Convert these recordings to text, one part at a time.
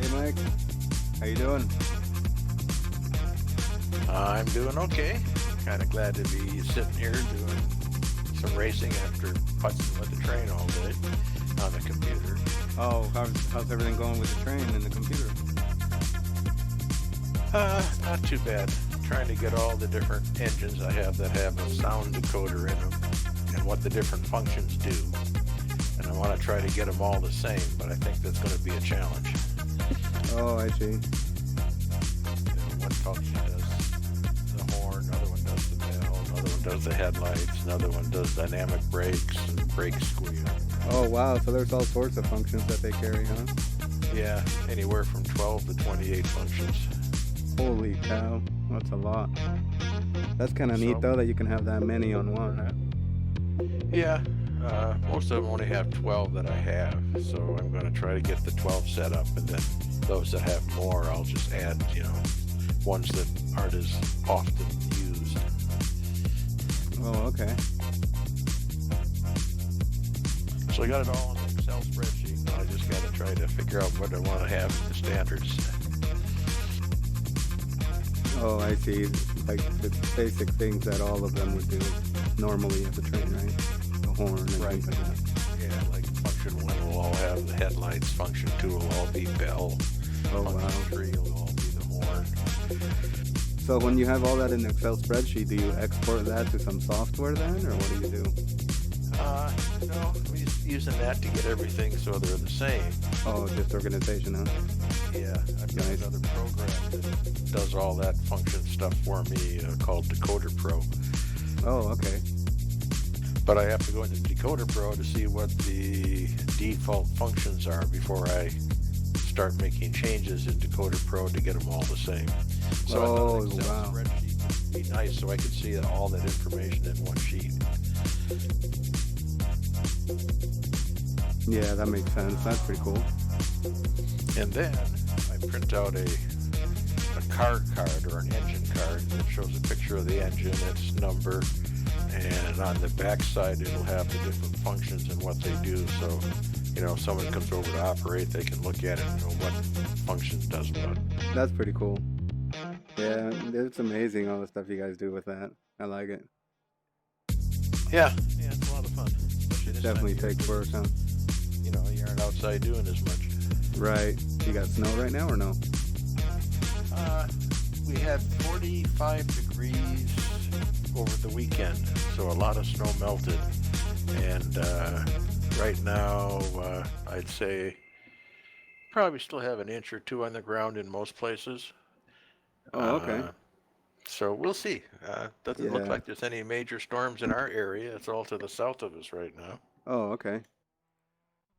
Hey Mike, how you doing? I'm doing okay. Kind of glad to be sitting here doing some racing after putzing with the train all day on the computer. Oh, how's everything going with the train and the computer? Not too bad. Trying to get all the different engines I have that have a sound decoder in them and what the different functions do. And I want to try to get them all the same, but I think that's going to be a challenge. Oh, I see. One function does the horn, another one does the bell, another one does the headlights, another one does dynamic brakes and brake squeal. Oh wow, so there's all sorts of functions that they carry, huh? Yeah, anywhere from 12 to 28 functions. Holy cow, that's a lot. That's kind of neat So, though that you can have that many on one, huh? yeah, most of them only have 12 that I have, so I'm going to try to get the 12 set up, and then those that have more, I'll just add, ones that aren't as often used. Oh, okay. So I got it all in an Excel spreadsheet. Now I just got to try to figure out what I want to have in the standards. Oh, I see. Like the basic things that all of them would do normally at the train, right? The horn and Right. things like that. Yeah, like function 1 will all have the headlights, function 2 will all be bell, Oh function wow. 3 will all be the horn. So when you have all that in an Excel spreadsheet, do you export that to some software then, or what do you do? No, I'm just using that to get everything so they're the same. Oh, just organization, huh? Yeah, I've got Nice. another program that does all that function stuff for me called Decoder Pro. Oh, okay. But I have to go into Decoder Pro to see what the default functions are before I start making changes in Decoder Pro to get them all the same. So I thought an Excel Wow. spreadsheet would be nice so I could see all that information in one sheet. Yeah, that makes sense. That's pretty cool. And then I print out a car card or an engine card that shows a picture of the engine, its number, and on the back side it'll have the different functions and what they do. So, if someone comes over to operate, they can look at it and know what function does what. That's pretty cool. Yeah, it's amazing all the stuff you guys do with that. I like it. Yeah, it's a lot of fun, especially this time Definitely of year takes work, 'cause huh? you aren't outside doing as much. Right. You got snow right now or no? We had 45 degrees over the weekend, so a lot of snow melted. And right now, I'd say probably still have an inch or two on the ground in most places. Oh, okay. Uh, so we'll see. Doesn't look Yeah. like there's any major storms in our area. It's all to the south of us right now. Oh, okay.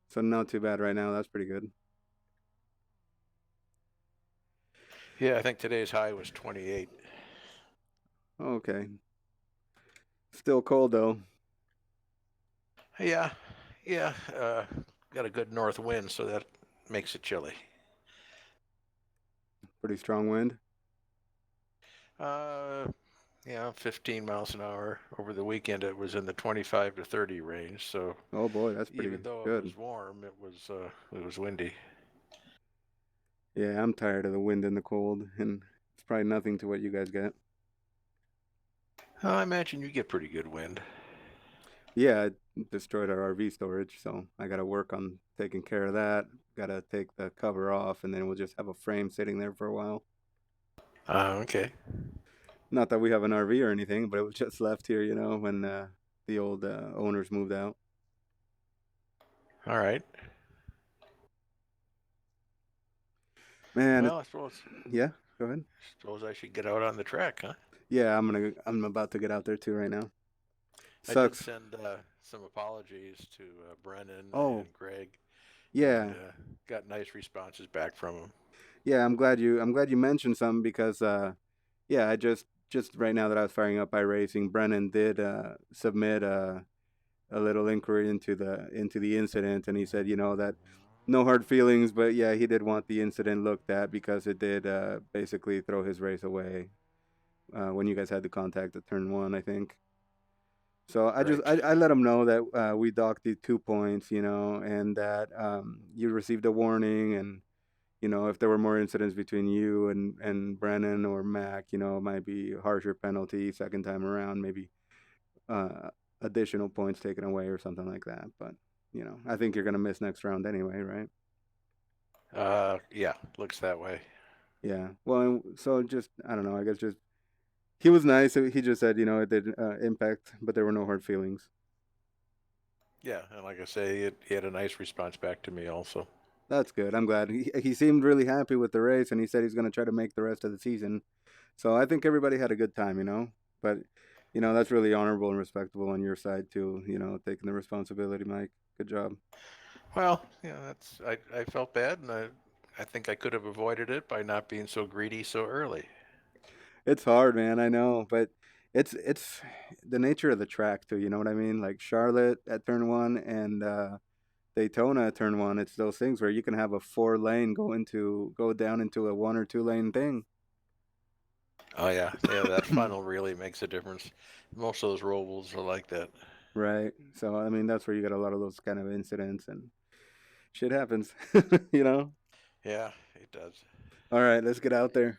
So not too bad right now. That's pretty good. Yeah, I think today's high was 28. Okay. Still cold though. Yeah, yeah. Got a good north wind, so that makes it chilly. Pretty strong wind. Uh, 15 miles an hour. Over the weekend, it was in the 25 to 30 range. So Oh boy, that's pretty even though it good. was warm, it was windy. Yeah, I'm tired of the wind and the cold, and it's probably nothing to what you guys get. I imagine you get pretty good wind. Yeah, it destroyed our RV storage, so I got to work on taking care of that. Got to take the cover off, and then we'll just have a frame sitting there for a while. Okay. Not that we have an RV or anything, but it was just left here, when the old owners moved out. All right. Man, Well, yeah, go ahead. suppose I should get out on the track, huh? Yeah, I'm about to get out there too right now. I did Sucks. send some apologies to Brennan Oh, and Greg, and yeah. got nice responses back from them. Yeah, I'm glad you mentioned something because yeah, I just right now that I was firing up iRacing, Brennan did submit a little inquiry into the incident, and he said, that no hard feelings, but yeah, he did want the incident looked at because it did basically throw his race away when you guys had the contact at turn one, I think. So I just Right. I let him know that we docked the 2 points, and that you received a warning, and if there were more incidents between you and Brennan or Mac, it might be a harsher penalty second time around, maybe uh, additional points taken away or something like that. But I think you're gonna miss next round anyway, right? Yeah, looks that way. Yeah. Well, so just I don't know. I guess just he was nice. He just said it did impact, but there were no hard feelings. Yeah, and like I say, he had a nice response back to me also. That's good. I'm glad. He seemed really happy with the race, and he said he's gonna try to make the rest of the season. So I think everybody had a good time. But that's really honorable and respectable on your side too. Taking the responsibility, Mike. Good job. Well, yeah, I felt bad, and I think I could have avoided it by not being so greedy so early. It's hard, man. I know, but it's the nature of the track too. You know what I mean? Like Charlotte at turn one and Daytona at turn one. It's those things where you can have a 4 lane go down into a 1 or 2 lane thing. Oh yeah, that funnel really makes a difference. Most of those robles are like that. Right. So I mean, that's where you get a lot of those kind of incidents and shit happens. you know. Yeah, it does. All right, let's get out there.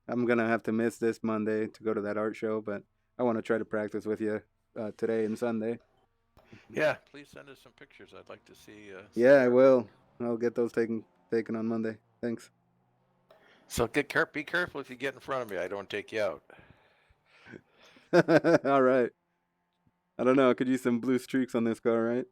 I'm gonna have to miss this Monday to go to that art show, but I want to try to practice with you today and Sunday. Yeah, please send us some pictures. I'd like to see Yeah, I your. will. I'll get those taken on Monday. Thanks. So be careful if you get in front of me. I don't take you out. All right. I don't know. I could use some blue streaks on this car, right?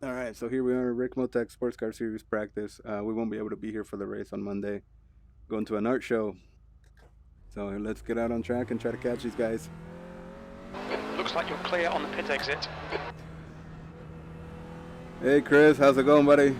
All right. So here we are, Ricmotech Sports Car Series practice. We won't be able to be here for the race on Monday. Going to an art show. So let's get out on track and try to catch these guys. Looks like you're clear on the pit exit. Hey, Chris. How's it going, buddy?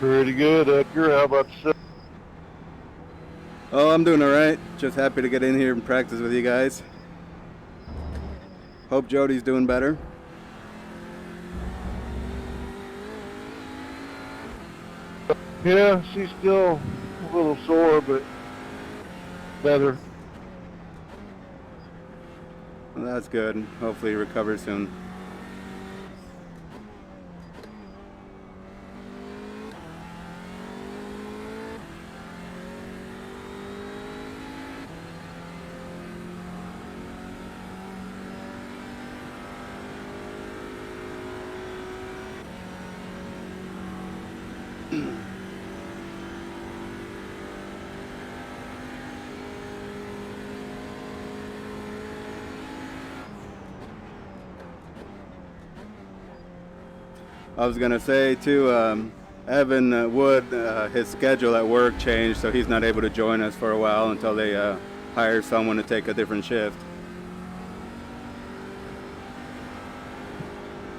Pretty good, Edgar. How about yourself? Oh, I'm doing all right. Just happy to get in here and practice with you guys. Hope Jody's doing better. Yeah, she's still a little sore, but better. Well, that's good. Hopefully he recovers soon. I was gonna say too, Evan Wood, his schedule at work changed, so he's not able to join us for a while until they hire someone to take a different shift.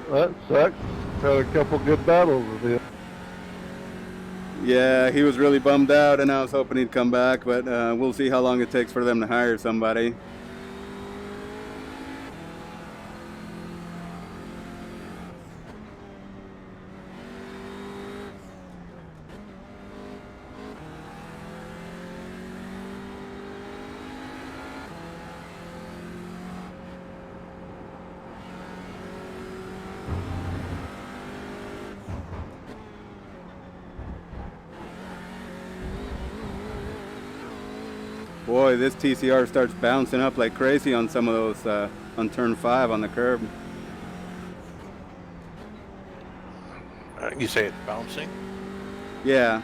That sucks. Had a couple good battles with him. Yeah, he was really bummed out, and I was hoping he'd come back, but we'll see how long it takes for them to hire somebody. Boy, this TCR starts bouncing up like crazy on some of those, on turn 5 on the curb. You say it's bouncing? Yeah.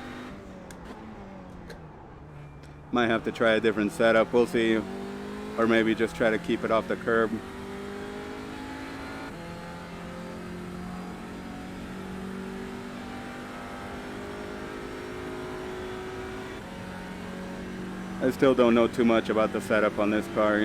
Might have to try a different setup, we'll see. Or maybe just try to keep it off the curb. I still don't know too much about the setup on this car.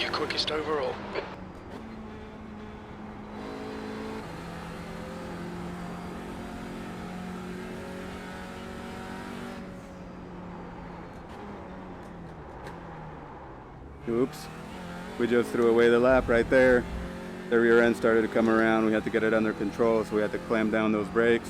Your quickest overall. Oops. We just threw away the lap right there. The rear end started to come around. We had to get it under control, so we had to clamp down those brakes.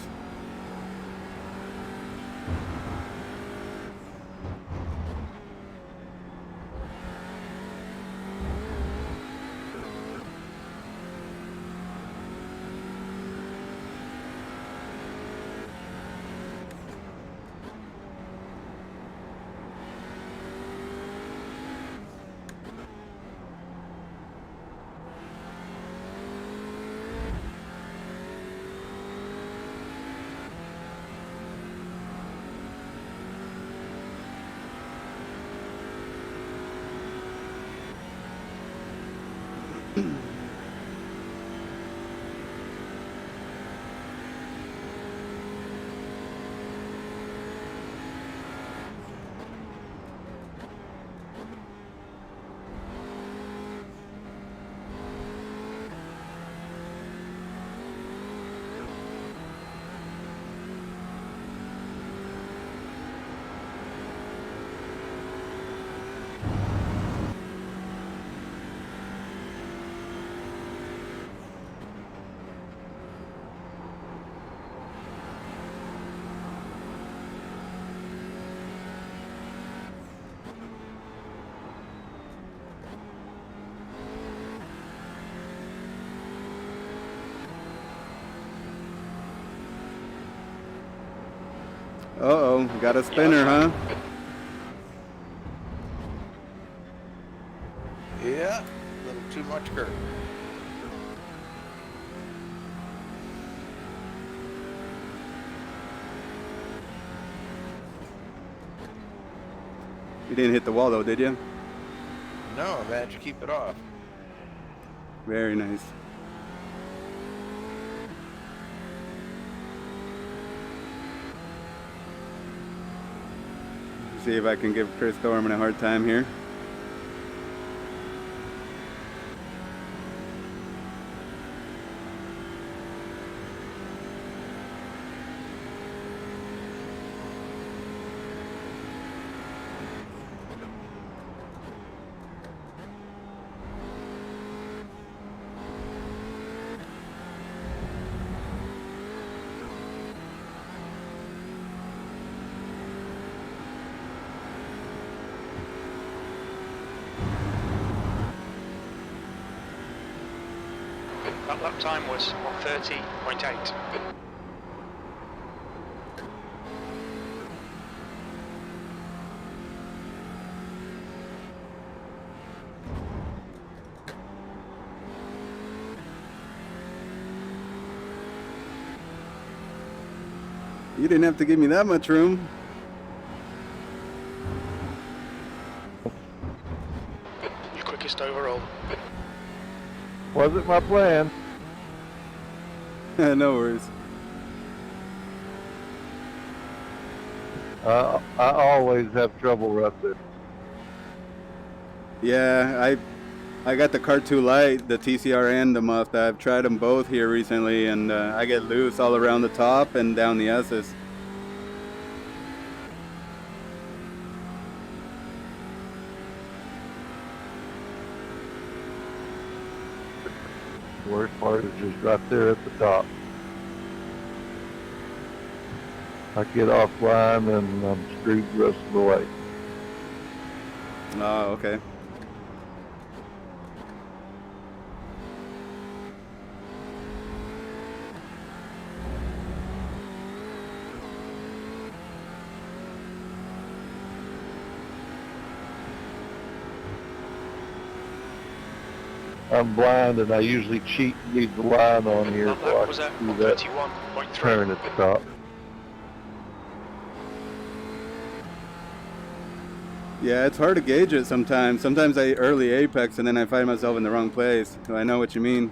Uh-oh, got a spinner, huh? Yeah, a little too much curve. You didn't hit the wall though, did you? No, I managed to keep it off. Very nice. See if I can give Chris Thorman a hard time here. That lap time was 1:30.8. You didn't have to give me that much room. Your quickest overall. Wasn't my plan. No worries. I always have trouble right there. Yeah, I got the Kart 2 Lite, the TCR and the Muff. I've tried them both here recently, and I get loose all around the top and down the S's. The worst part is just right there at the top. I get offline and I'm screwed the rest of the way. Oh, okay. I'm blind and I usually cheat and leave the line on here That so I lap was at can do that 31.3. turn at the top. Yeah, it's hard to gauge it sometimes. Sometimes I early apex and then I find myself in the wrong place. So I know what you mean.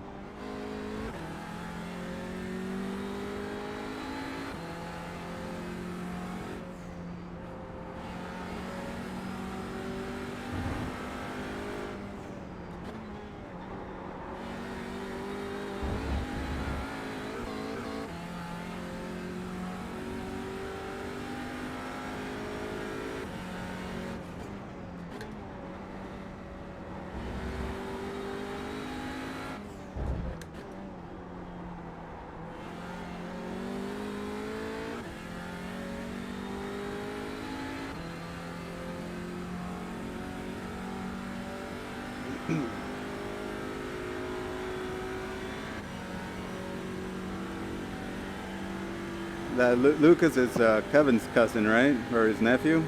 That Lucas is Kevin's cousin, right? Or his nephew?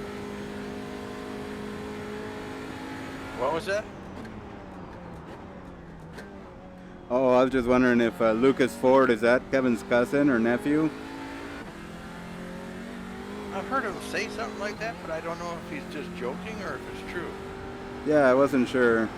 What was that? Oh, I was just wondering if Lucas Ford, is that Kevin's cousin or nephew? I've heard him say something like that, but I don't know if he's just joking or if it's true. Yeah, I wasn't sure.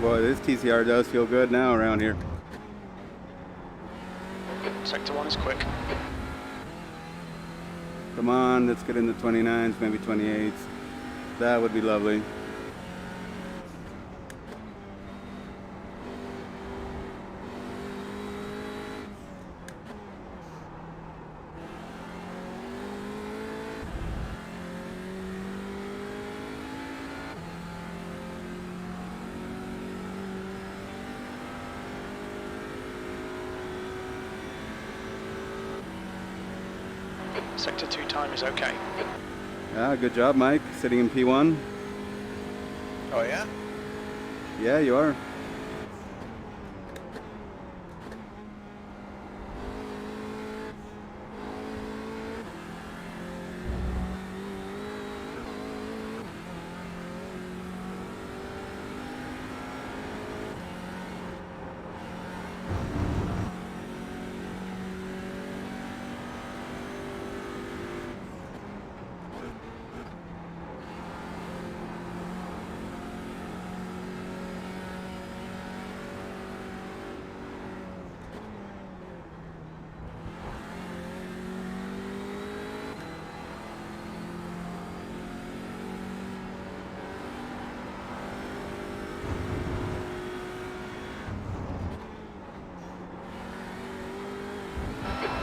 Boy, this TCR does feel good now around here. Sector 1 is quick. Come on, let's get into 29s, maybe 28s. That would be lovely. Sector 2 time is okay. Yeah, good job, Mike. Sitting in P1. Oh, yeah? Yeah, you are.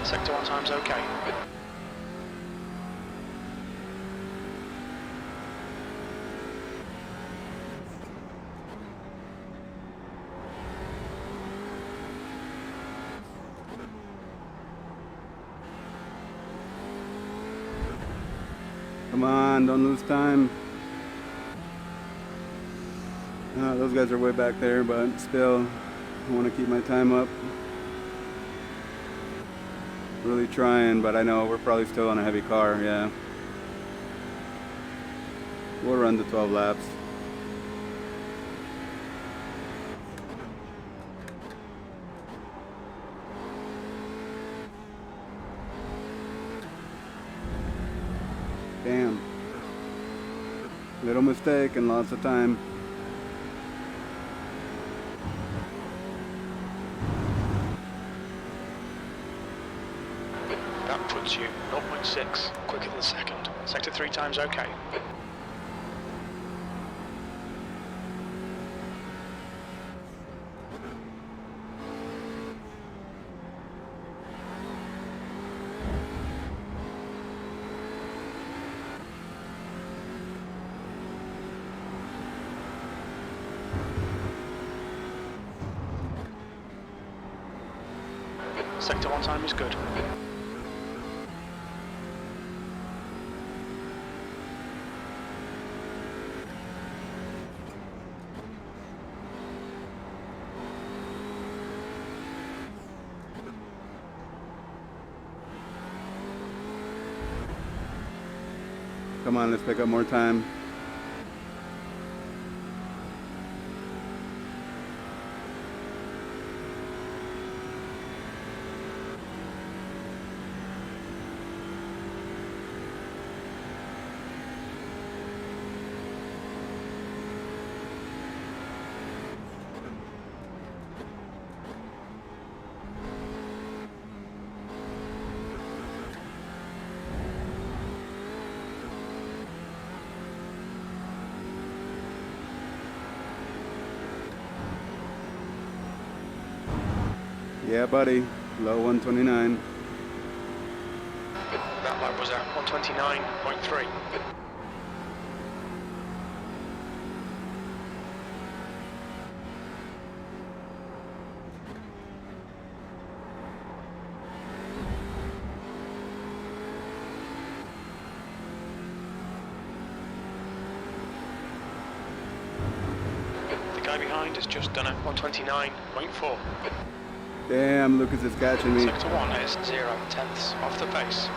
Sector 1 time's okay. Come on, don't lose time. Those guys are way back there, but still, I want to keep my time up. Really trying, but I know we're probably still on a heavy car, yeah. We'll run the 12 laps. Damn. Little mistake and lots of time. That puts you 0.6 quicker than second. Sector 3 times okay. Sector 1 time is good. Come on, let's pick up more time. Yeah, buddy. Low 129. That lap was at 129.3. The guy behind has just done a 129.4. Damn, Lucas is catching me. Sector 1 is 0.1 off the pace.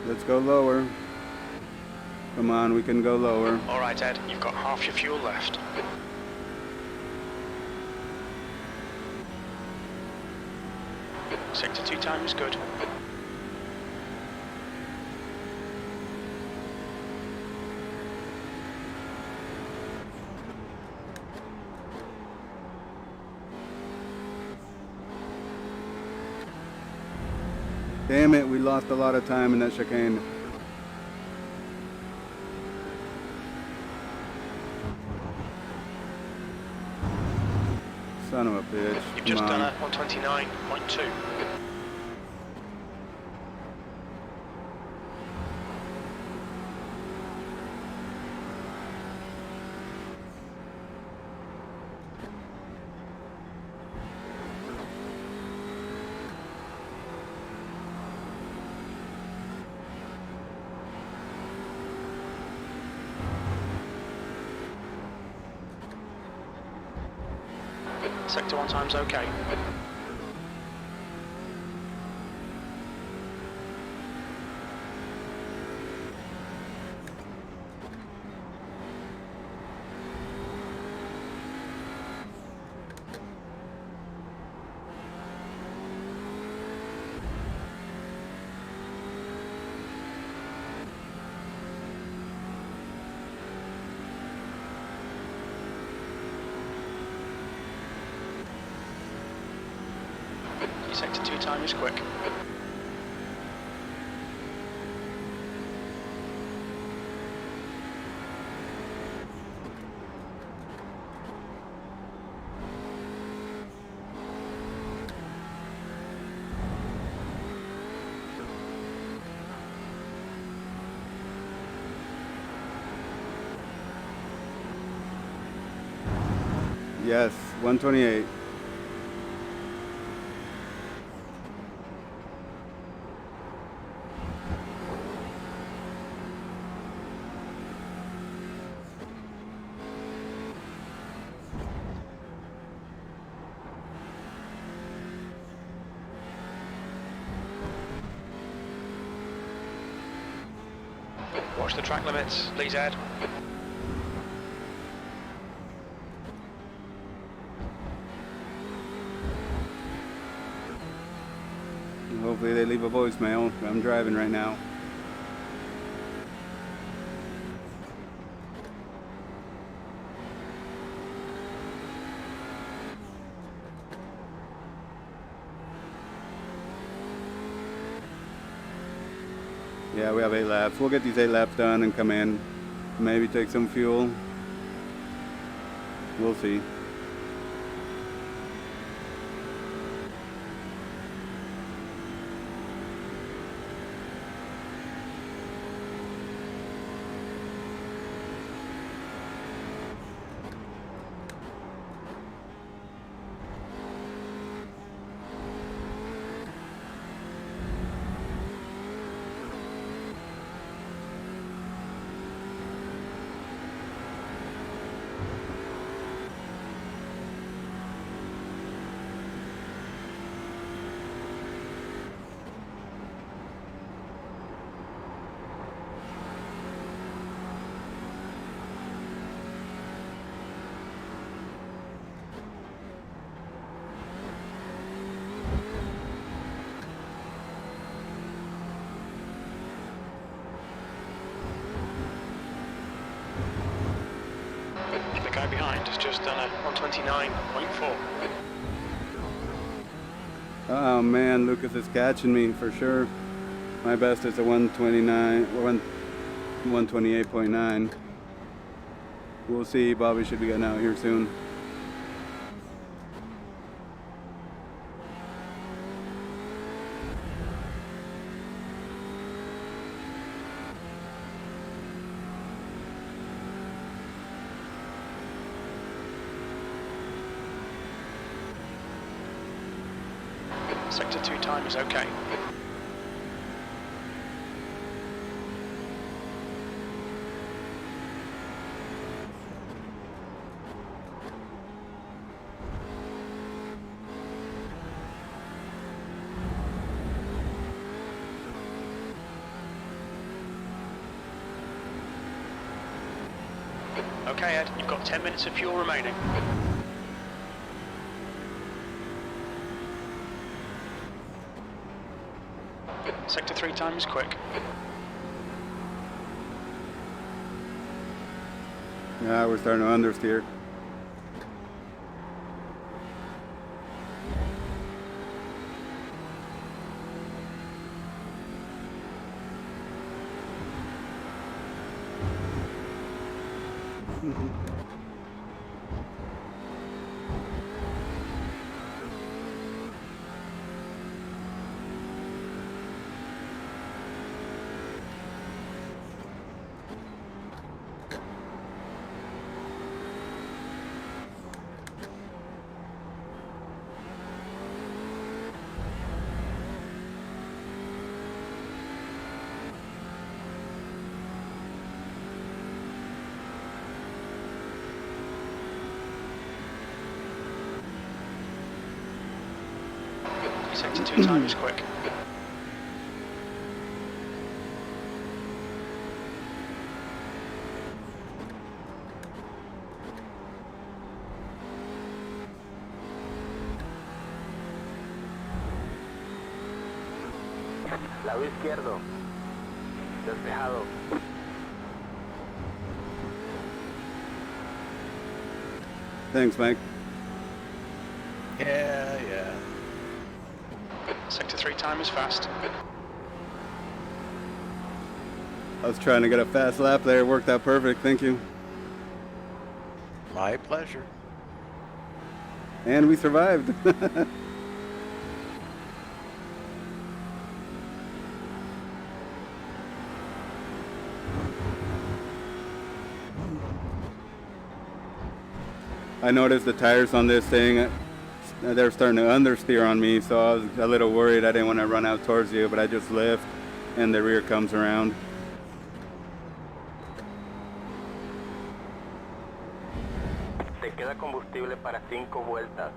Let's go lower. Come on, we can go lower. Alright Ed, you've got half your fuel left. Sector 2 time is good. Damn it, we lost a lot of time in that chicane. Son of a bitch. You've Come just done on. a 129.2. Sector 1 time's okay. Sector 2 time is quick. Yes, 128. Watch the track limits, please Ed. Hopefully they leave a voicemail. I'm driving right now. Yeah, we have 8 laps. We'll get these 8 laps done and come in. Maybe take some fuel. We'll see. The guy behind has just done a 129.4. Oh man, Lucas is catching me for sure. My best is a 129 or 128.9. We'll see. Bobby should be getting out here soon. Sector 2 time is okay. Okay, Ed, you've got 10 minutes of fuel remaining. Sector 3 time is quick. Yeah, we're starting to understeer. Sector 2 time is quick. Lado izquierdo. Despejado. Thanks, Mike. Yeah. Sector 3 time is fast. I was trying to get a fast lap there. It worked out perfect. Thank you. My pleasure. And we survived. I noticed the tires on this thing, they're starting to understeer on me, so I was a little worried. I didn't want to run out towards you, but I just lift and the rear comes around. Te queda combustible para 5 vueltas.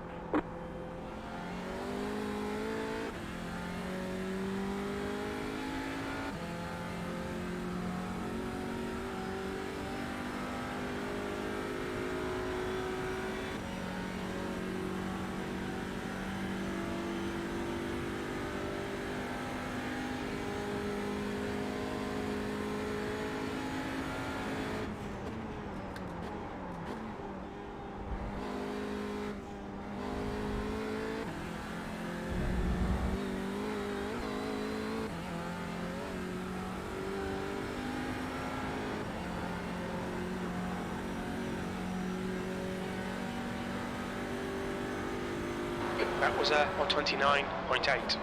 That was 129.8.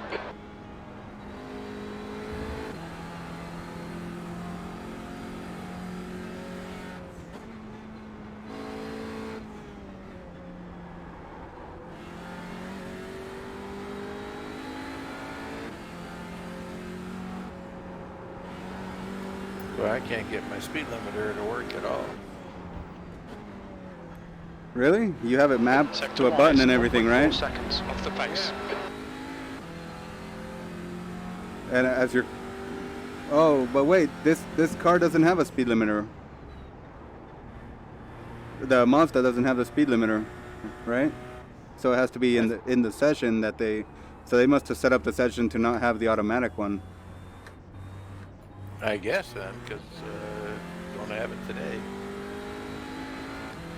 Well, I can't get my speed limiter to work at all. Really? You have it mapped Sector to a 1 button is and everything, 1.4 right? seconds off the pace. And as you're... Oh, but wait, this car doesn't have a speed limiter. The Mazda doesn't have the speed limiter, right? So it has to be in the session that they... So they must have set up the session to not have the automatic one. I guess then, because don't have it today.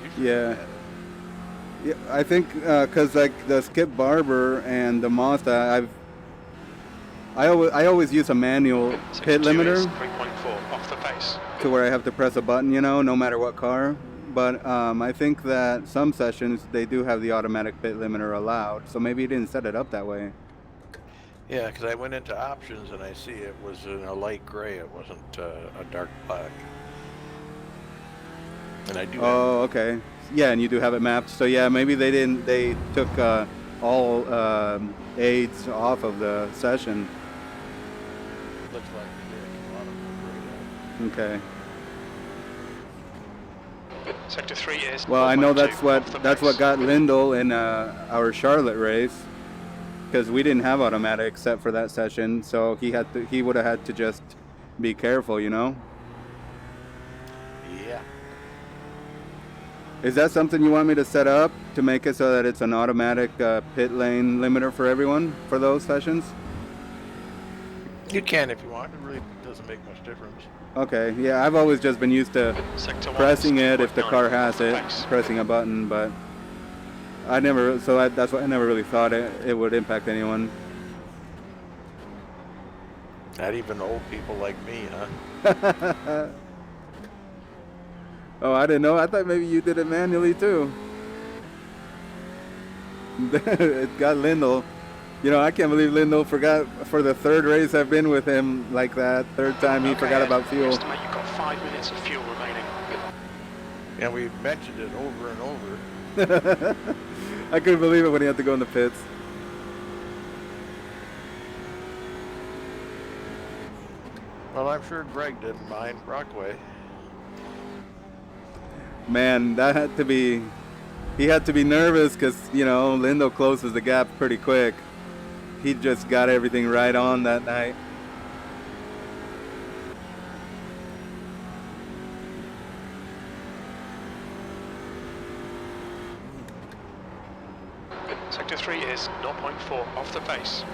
Usually Yeah. they have it. Yeah, I think because like the Skip Barber and the Mazda, I always use a manual Sector pit 2 is limiter 3.4 off the pace. to where I have to press a button, you know, no matter what car. But I think that some sessions they do have the automatic pit limiter allowed, so maybe you didn't set it up that way. Yeah, because I went into options and I see it was in a light gray. It wasn't a dark black. And I do. Oh, okay. Yeah, and you do have it mapped. So yeah, maybe they didn't. They took all aids off of the session. Looks like they did. A lot of them were grayed out. Okay. Sector 3 is Well, I know 4.2 that's off the what pace. got Lindell in our Charlotte race, because we didn't have automatic except for that session. So he would have had to just be careful, you know. Yeah. Is that something you want me to set up to make it so that it's an automatic pit lane limiter for everyone for those sessions? You can if you want. It really doesn't make much difference. Okay, yeah, I've always just been used to Sector 1 pressing is it if the 3.9 car off has the it, pace. pressing a button, but that's why I never really thought it would impact anyone. Not even old people like me, huh? Oh, I didn't know. I thought maybe you did it manually too. It got Lindell. You know, I can't believe Lindell forgot for the third race I've been with him like that. Third time he Okay, forgot Ed, about we fuel. estimate you've got 5 minutes of fuel remaining. And we mentioned it over and over. I couldn't believe it when he had to go in the pits. Well, I'm sure Greg didn't mind Brockway. Man, that had to be... He had to be nervous because, you know, Lindell closes the gap pretty quick. He just got everything right on that night. Sector 3 is 0.4 off the pace.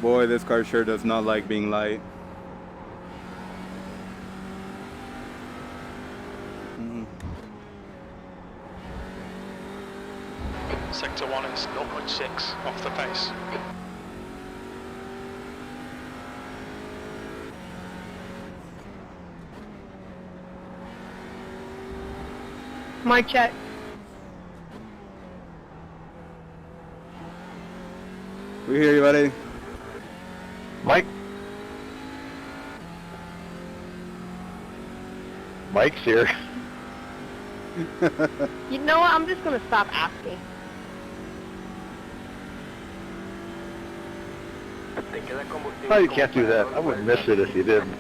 Boy, this car sure does not like being light. Sector 1 is 0.6 off the pace. Mic check. We hear you, buddy. Mike? Mike's here. You know what? I'm just gonna stop asking. Te queda combustible Oh, you como can't do para that. dos I wouldn't vueltas. miss it if you didn't.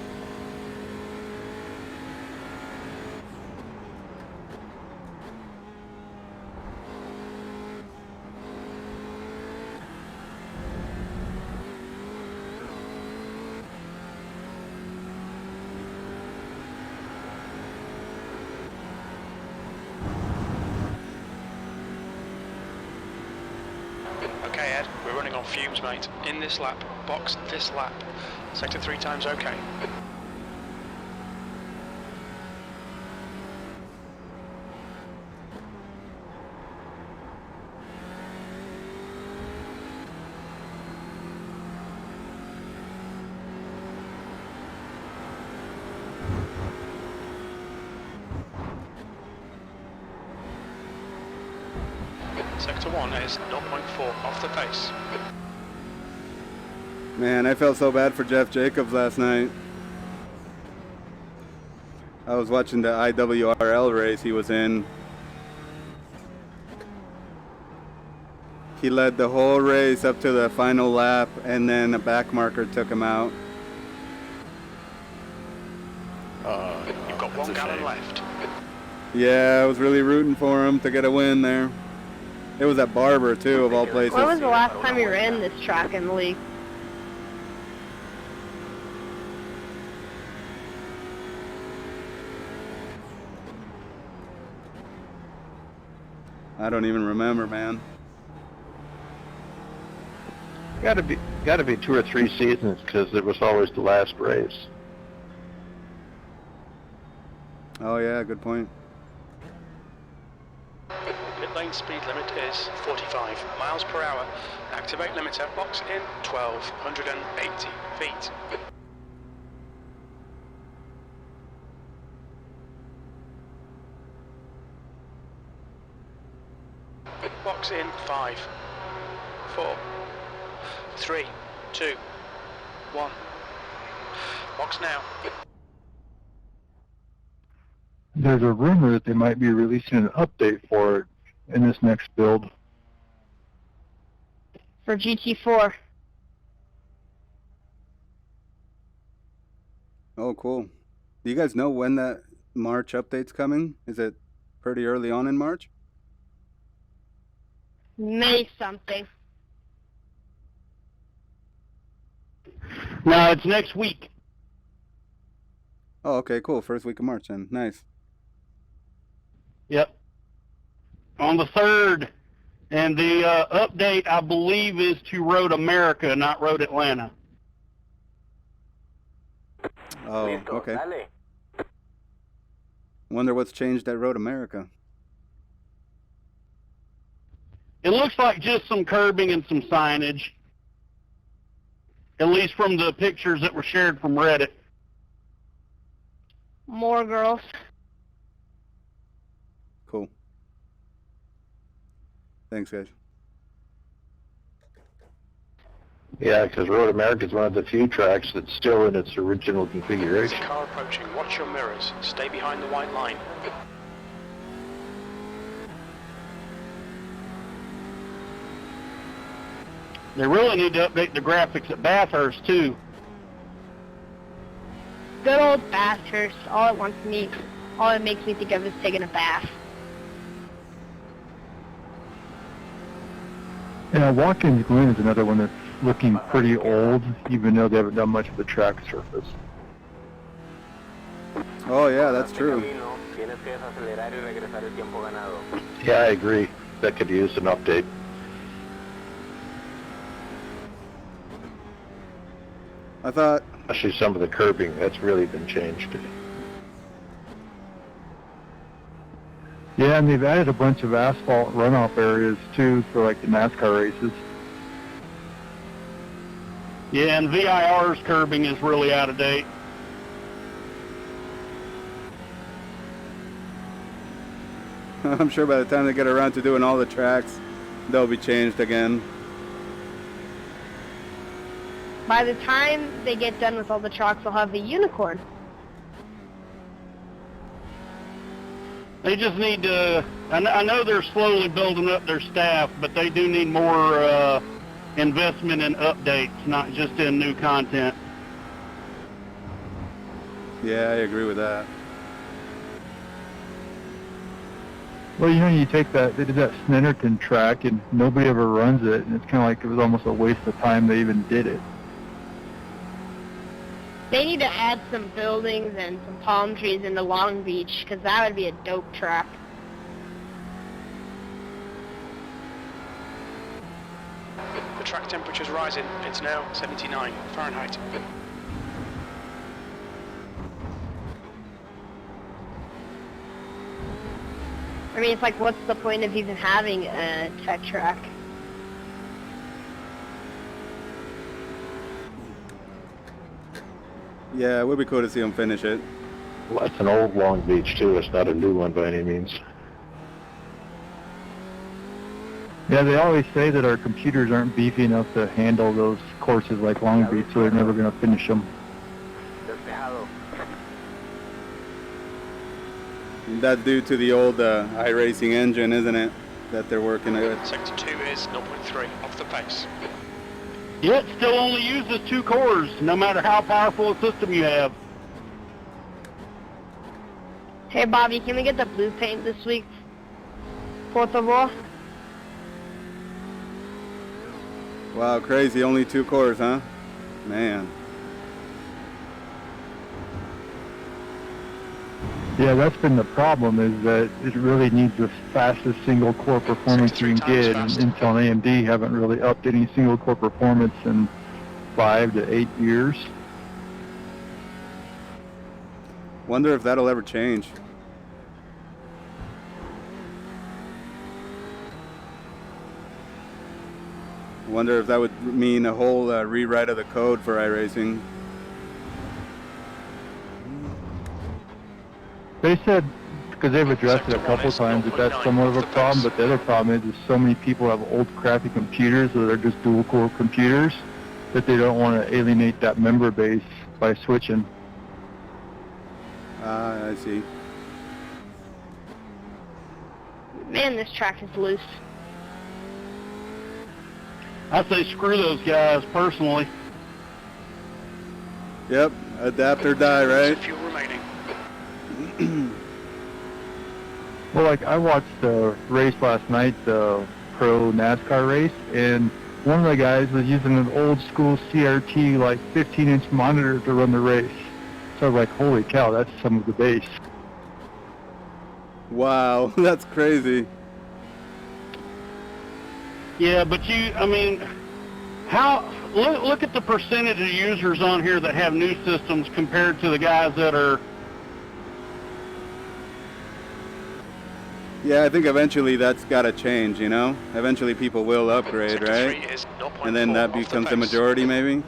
Okay, Ed, we're running on fumes, mate. In this lap, box this lap. Sector 3 times okay. Sector 1 is 0.4 off the pace. Man, I felt so bad for Jeff Jacobs last night. I was watching the IWRL race he was in. He led the whole race up to the final lap, and then a back marker took him out. You've got 1 gallon left. Yeah, I was really rooting for him to get a win there. It was at Barber, too, of all places. When was the last time you ran this track in the league? I don't even remember, man. Got to be 2 or 3 seasons because it was always the last race. Oh, yeah, good point. Pit lane speed limit is 45 miles per hour. Activate limiter, box in 1,280 feet. Box in 5, 4, 3, 2, 1. Box now. There's a rumor that they might be releasing an update for it in this next build. For GT4. Oh, cool. Do you guys know when that March update's coming? Is it pretty early on in March? May something. No, it's next week. Oh, okay, cool. First week of March then. Nice. Yep. On the 3rd. And the update, I believe, is to Road America, not Road Atlanta. Oh, okay. Wonder what's changed at Road America. It looks like just some curbing and some signage. At least from the pictures that were shared from Reddit. More girls. Cool. Thanks, guys. Yeah, because Road America is one of the few tracks that's still in its original There's a configuration. car approaching. Watch your mirrors. Stay behind the white line. They really need to update the graphics at Bathurst, too. Good old Bathurst. All it makes me think of is taking a bath. Yeah, Watkins Glen is another one that's looking pretty old, even though they haven't done much of the track surface. Oh, yeah, that's true. Yeah, I agree. That could use an update. I thought... Especially some of the curbing, that's really been changed. Yeah, and they've added a bunch of asphalt runoff areas, too, for, like, the NASCAR races. Yeah, and VIR's curbing is really out of date. I'm sure by the time they get around to doing all the tracks, they'll be changed again. By the time they get done with all the trucks, they'll have the unicorn. They just need to, I know they're slowly building up their staff, but they do need more investment in updates, not just in new content. Yeah, I agree with that. Well, you know, you take that, they did that Snetterton track, and nobody ever runs it, and it's kind of like it was almost a waste of time they even did it. They need to add some buildings and some palm trees into Long Beach, because that would be a dope track. The track temperature's rising. It's now 79 Fahrenheit. I mean, it's like, what's the point of even having a tech track? Yeah, it would be cool to see them finish it. Well, that's an old Long Beach, too. It's not a new one by any means. Yeah, they always say that our computers aren't beefy enough to handle those courses like Long Beach, so they're never going to finish them. Despejado. That's due to the old iRacing engine, isn't it? That they're working with. Sector 2 is 0.3 off the pace. Yeah, it still only uses 2 cores, no matter how powerful a system you have. Hey, Bobby, can we get the blue paint this week? Fourth of all? Wow, crazy. Only 2 cores, huh? Man. Yeah, that's been the problem, is that it really needs the fastest single core performance you can get, and Intel and AMD haven't really upped any single core performance in 5 to 8 years. Wonder if that'll ever change. Wonder if that would mean a whole rewrite of the code for iRacing. They said, because they've addressed it a couple times, that that's somewhat of a problem, but the other problem is so many people have old crappy computers that are just dual core computers that they don't want to alienate that member base by switching. I see. Man, this track is loose. I say screw those guys, personally. Yep, adapt or die, right? Fuel remaining. Well, like, I watched the race last night, the pro NASCAR race, and one of the guys was using an old school CRT, like 15-inch monitor to run the race. So I was like, holy cow, that's some of the base. Wow, that's crazy. Yeah, but I mean, look at the percentage of users on here that have new systems compared to the guys that are. Yeah, I think eventually that's got to change, you know? Eventually people will upgrade, right? And then that becomes the majority, maybe?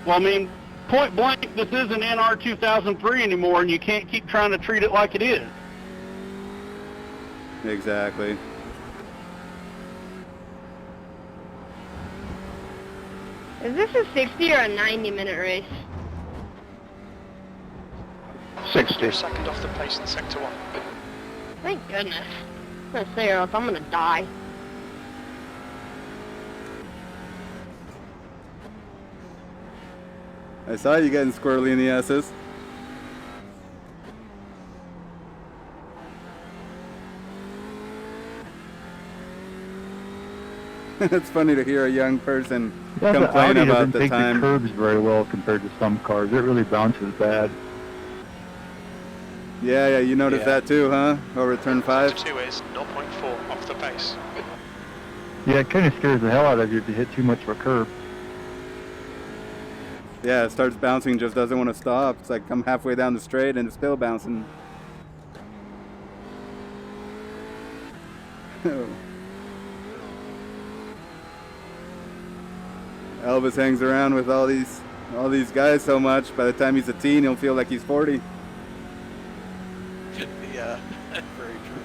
Well, I mean, point blank, this isn't NR 2003 anymore, and you can't keep trying to treat it like it is. Exactly. Is this a 60 or a 90-minute race? 60. Second off the pace in Sector 1. Thank goodness. I'm gonna say or else I'm gonna die. I saw you getting squirrely in the S's. It's funny to hear a young person complain about the time. The Audi doesn't take the curbs very well compared to some cars. It really bounces bad. Yeah, you noticed that too, huh? Over turn 5? Sector 2 is 0.4 off the pace. Yeah, it kind of scares the hell out of you if you hit too much of a curb. Yeah, it starts bouncing, just doesn't want to stop. It's like I'm halfway down the straight and it's still bouncing. Elvis hangs around with all these guys so much. By the time he's a teen, he'll feel like he's 40. Yeah, very true.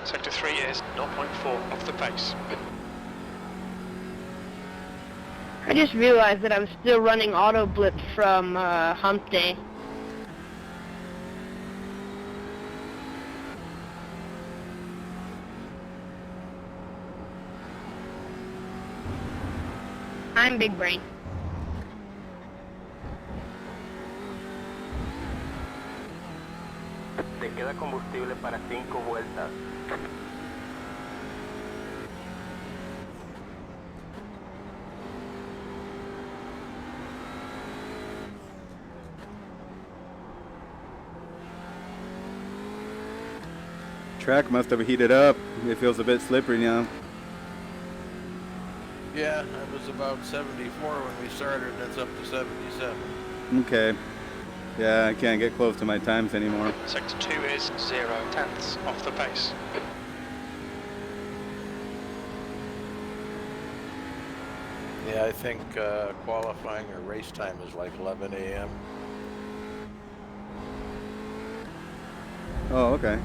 Sector 3 is 0.4 off the pace. I just realized that I was still running auto blip from hump day. I'm big brain. Te queda combustible para 5 vueltas. Track must have heated up. It feels a bit slippery now. Yeah, it was about 74 when we started, and it's up to 77. Okay. Yeah, I can't get close to my times anymore. Sector 2 is 0.1 off the pace. Yeah, I think qualifying or race time is like 11 a.m. Oh, okay.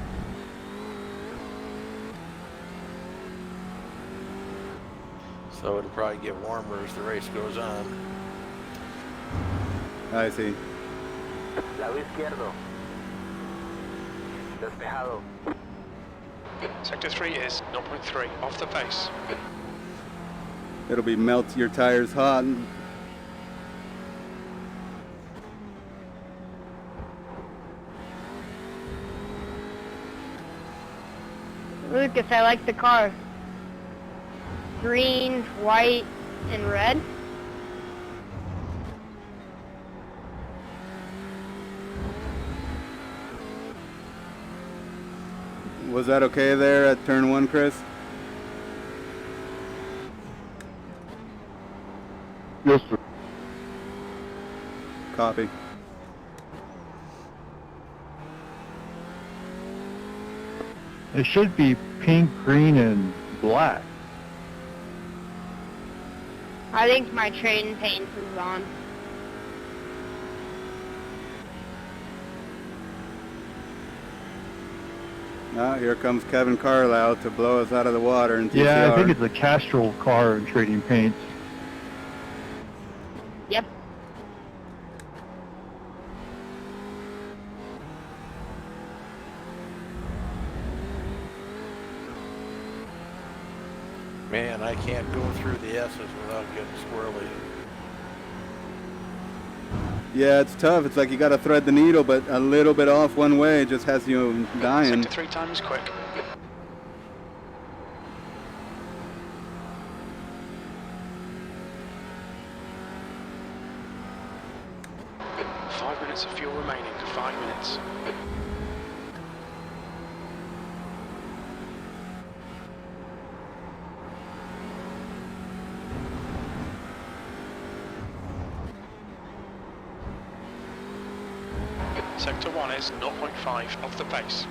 So it'll probably get warmer as the race goes on. I see. Lado izquierdo. Despejado. Sector 3 is 0.3 off the pace. It'll be melt your tires hot. Lucas, I like the car. Green, white, and red. Was that okay there at turn 1, Chris? Yes, sir. Copy. It should be pink, green, and black. I think my train paint is on. Ah, here comes Kevin Carlisle to blow us out of the water in TCR. Yeah, I think it's a Castrol car in trading paints. Yep. Man, I can't go through the S's without getting squirrely. Yeah, it's tough. It's like you got to thread the needle, but a little bit off one way just has you dying. Sector 3 time is quick. Five minutes of fuel remaining. 5 minutes. Sector 1 is 0.5 off the pace.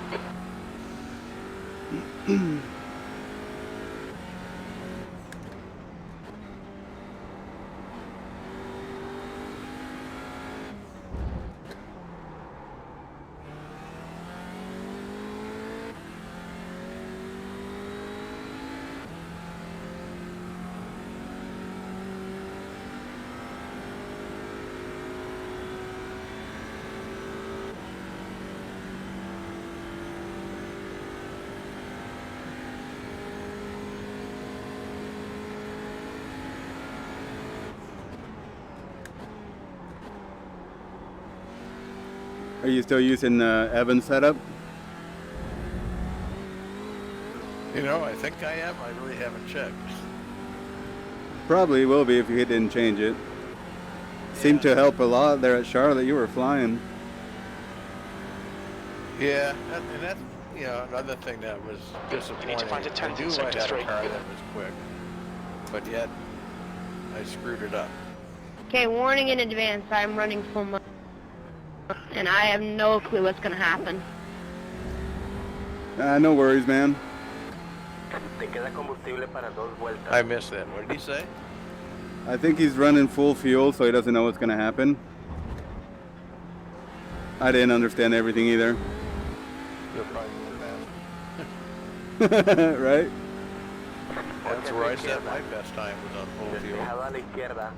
Are you still using Evan's setup? You know, I think I am. I really haven't checked. Probably will be if you didn't change it. Seemed to help a lot there at Charlotte. You were flying. Yeah, and that's, you know, another thing that was disappointing. You need to find a I tent knew in I Sector had 3. a car that was quick, but yet I screwed it up. Okay, warning in advance. I'm running full mode. And I have no clue what's gonna happen. No worries, man. Te queda combustible para 2 vueltas. I missed that. What did he say? I think he's running full fuel, so he doesn't know what's going to happen. I didn't understand everything either. You'll probably go fast. Right? That's where I said my best time was on full fuel. Despejado a la izquierda.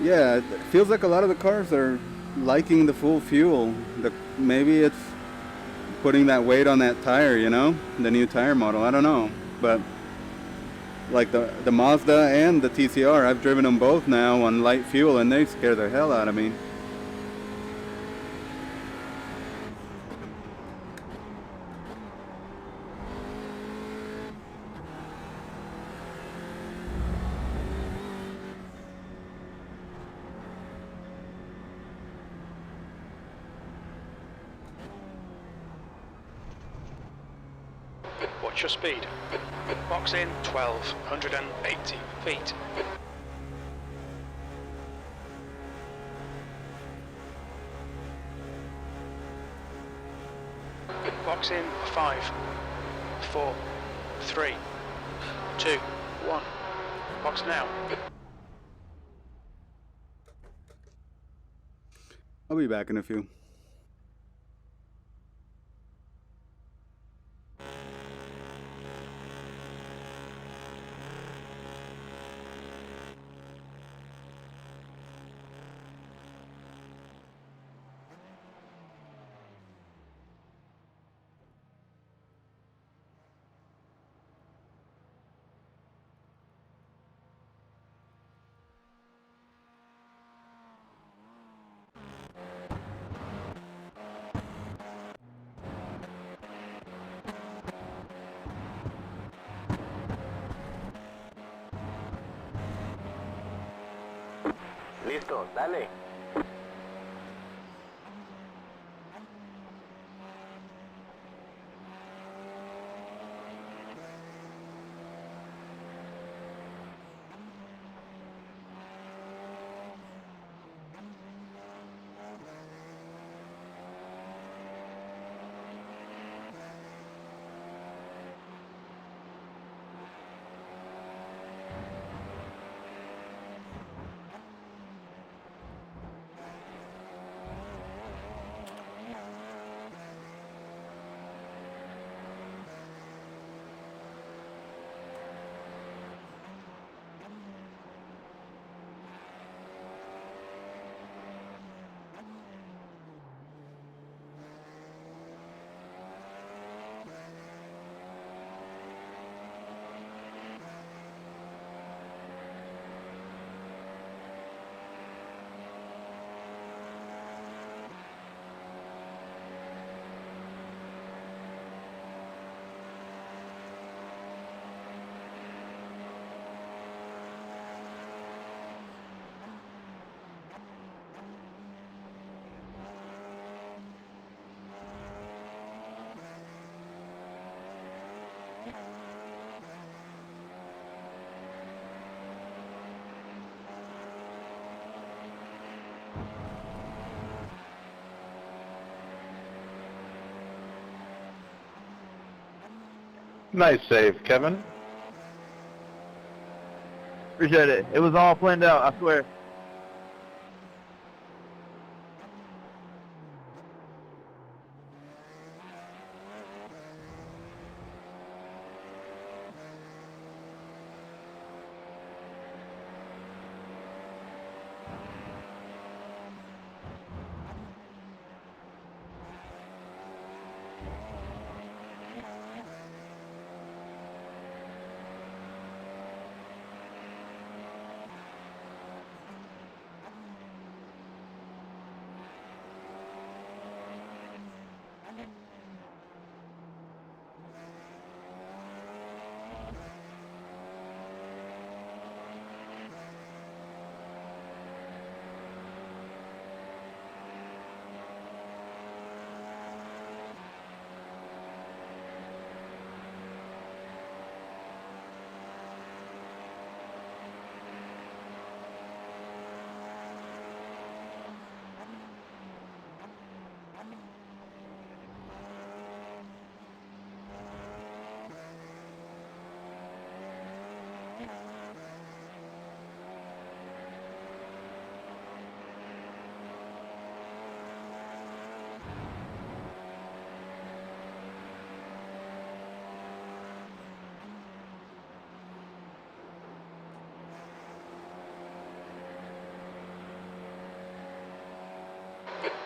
Yeah, it feels like a lot of the cars are liking the full fuel. Maybe it's putting that weight on that tire, you know? The new tire model. I don't know. But like the Mazda and the TCR, I've driven them both now on light fuel and they scare the hell out of me. Watch your speed. Box in 1280 feet. Box in 5, 4, 3, 2, 1. Box now. I'll be back in a few. Listo, dale. Nice save, Kevin. Appreciate it. It was all planned out, I swear.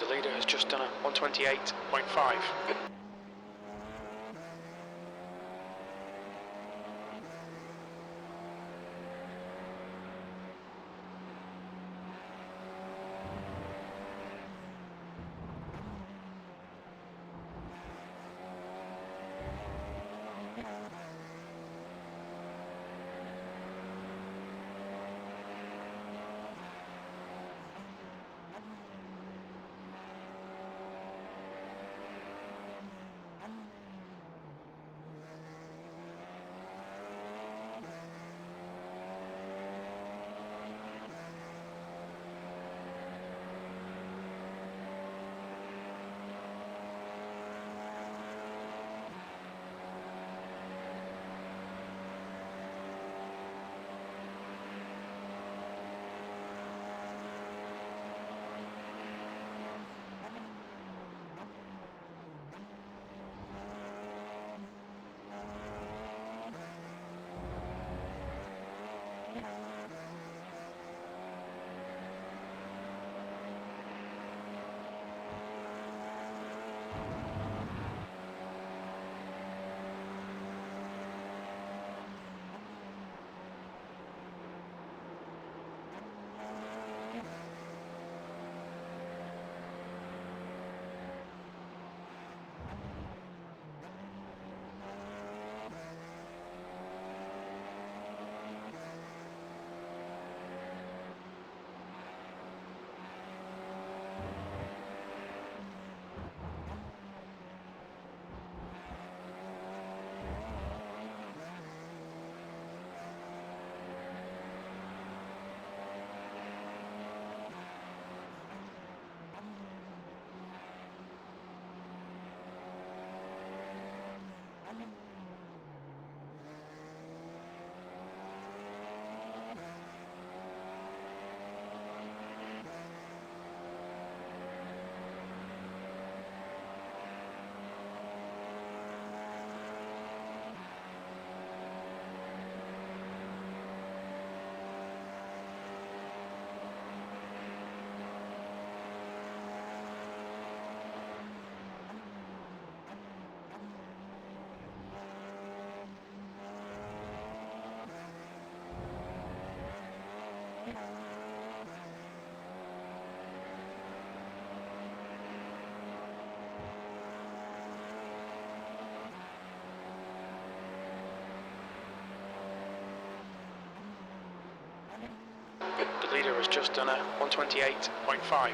The leader has just done a 128.5. just done a 128.5.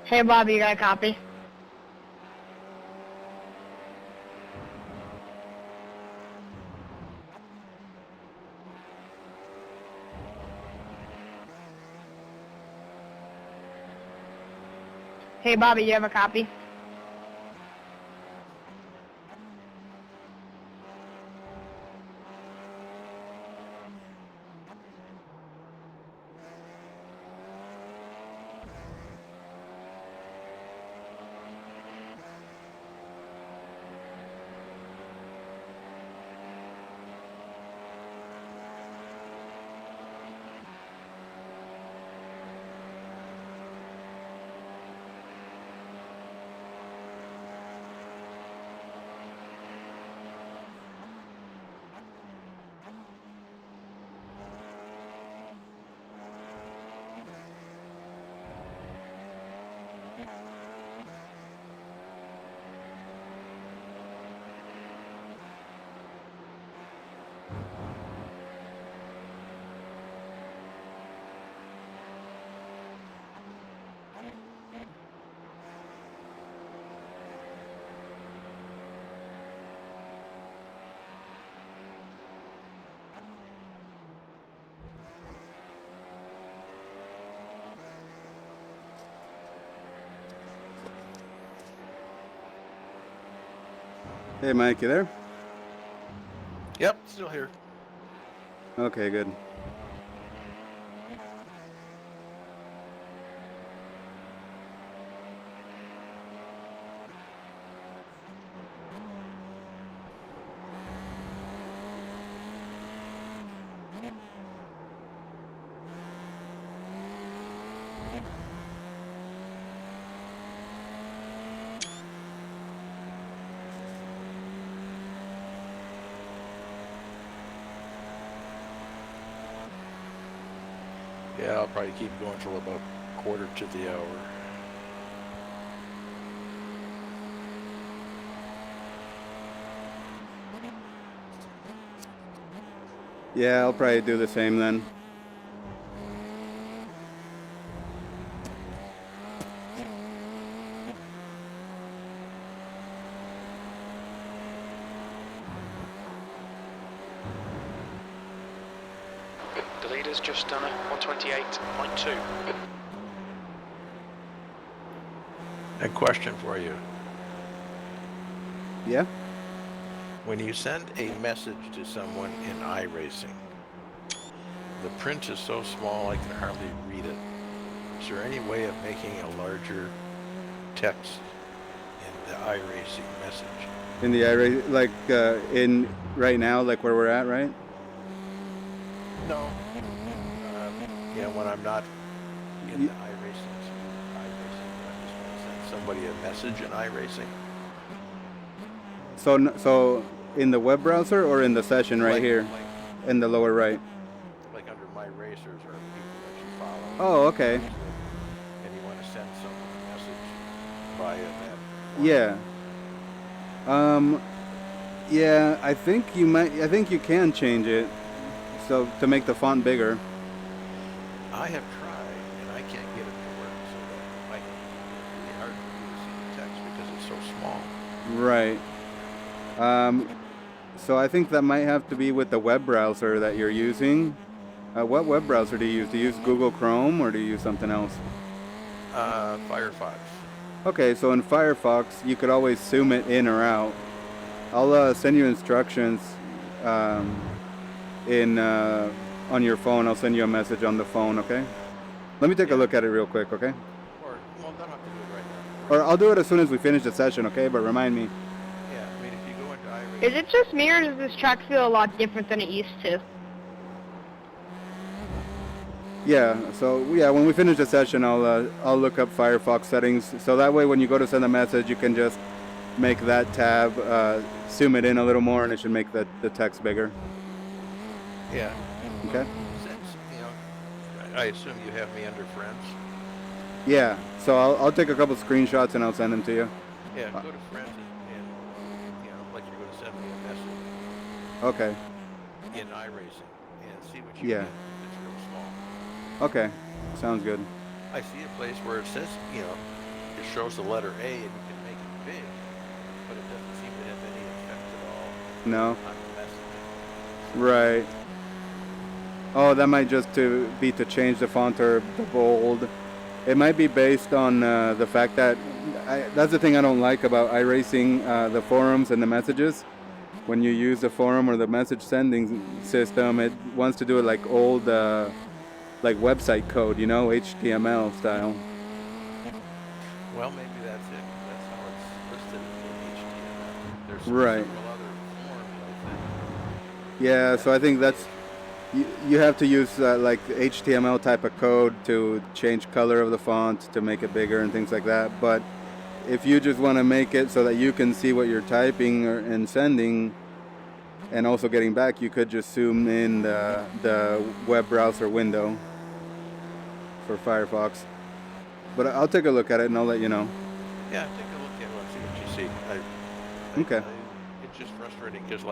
Hey, Bobby, you got a copy? Hey, Bobby, you have a copy? Hey, Mike, you there? Yep, still here. Okay, good. Yeah, I'll probably keep going till about quarter to the hour. Yeah, I'll probably do the same then. The leader's just done a 128.2. A question for you. Yeah? When you send a message to someone in iRacing, the print is so small I can hardly read it. Is there any way of making a larger text in the iRacing message? In the iRacing, like in right now, like where we're at, right? No. Yeah, when I'm not in the iRacing, I just want to send somebody a message in iRacing. So in the web browser or in the session right here, in the lower right? Like under My Racers or people that you follow. Oh, okay. And you want to send someone a message via that. Yeah. Yeah, I think you can change it so to make the font bigger. I have tried and I can't get it to work, so that it's really hard for me to see the text because it's so small. Right. So I think that might have to be with the web browser that you're using. What web browser do you use? Do you use Google Chrome or do you use something else? Firefox. Okay, so in Firefox, you could always zoom it in or out. I'll send you instructions on your phone. I'll send you a message on the phone, okay? Let me take a look at it real quick, okay? Or, well, don't have to do it right now. Or I'll do it as soon as we finish the session, okay? But remind me. Yeah, I mean, if you go into iRacing... Is it just me or does this track feel a lot different than it used to? Yeah, so yeah, when we finish the session, I'll look up Firefox settings. So that way when you go to send a message, you can just make that tab, zoom it in a little more, and it should make the text bigger. Yeah. Okay. Since, I assume you have me under friends. Yeah, so I'll take a couple screenshots and I'll send them to you. Yeah, go to friends and like you're going to send me a message. Okay. In iRacing and see what you Yeah. get. It's real small. Okay, sounds good. I see a place where it says, it shows the letter A and you can make it big, but it doesn't seem to have any effect at all No. on the messaging. Right. Oh, that might just be to change the font or the bold. It might be based on the fact that that's the thing I don't like about iRacing, the forums and the messages. When you use the forum or the message sending system, it wants to do it like old, like website code, HTML style. Well, maybe that's it. That's how it's listed in HTML. There's Right. several other forms, I think. Yeah, so I think that's you have to use like HTML type of code to change color of the font to make it bigger and things like that. But if you just want to make it so that you can see what you're typing and sending and also getting back, you could just zoom in the web browser window for Firefox. But I'll take a look at it and I'll let you know. Yeah, take a look at it and see what you see. Okay. It's just frustrating because,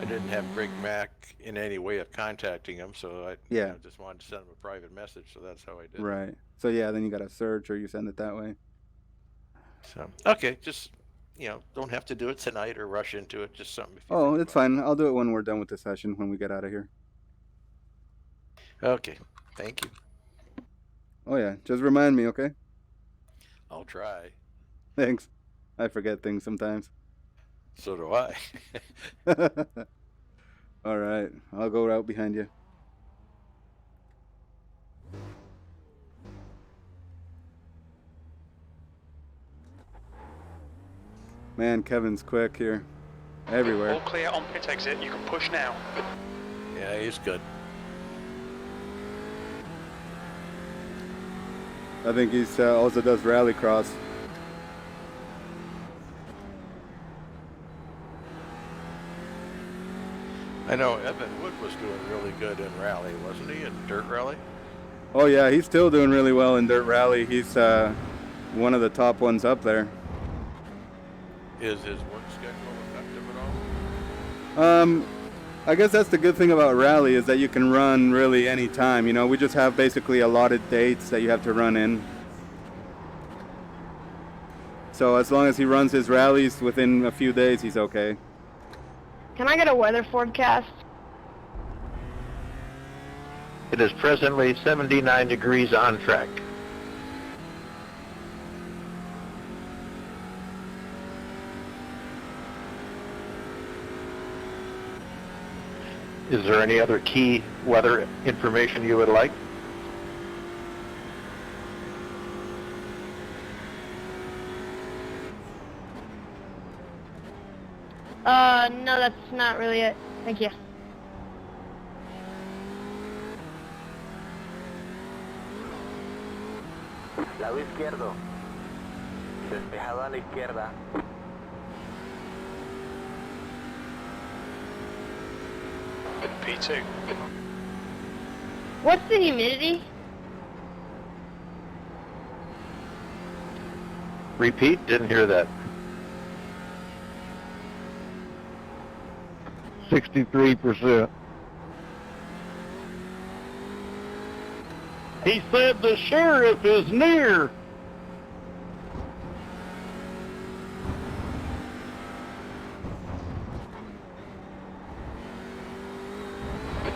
I didn't have Greg Mack in any way of contacting him, so I just wanted to send him a private message, so that's how I did it. Right. So yeah, then you got to search or you send it that way. So, okay, just, don't have to do it tonight or rush into it, just something. Oh, it's fine. I'll do it when we're done with the session, when we get out of here. Okay, thank you. Oh yeah, just remind me, okay? I'll try. Thanks. I forget things sometimes. So do I. All right, I'll go out behind you. Man, Kevin's quick here. Everywhere. All clear on pit exit. You can push now. Yeah, he's good. I think he's also does rallycross. I know Evan Wood was doing really good in rally, wasn't he? In dirt rally? Oh yeah, he's still doing really well in Dirt Rally. He's one of the top ones up there. Is his work schedule effective at all? I guess that's the good thing about rally is that you can run really any time. You know, we just have basically allotted dates that you have to run in. So as long as he runs his rallies within a few days, he's okay. Can I get a weather forecast? It is presently 79 degrees on track. Is there any other key weather information you would like? No, that's not really it. Thank you. Lado izquierdo. Despejado a la izquierda. P2. What's the humidity? Repeat, didn't hear that. 63%. He said the sheriff is near.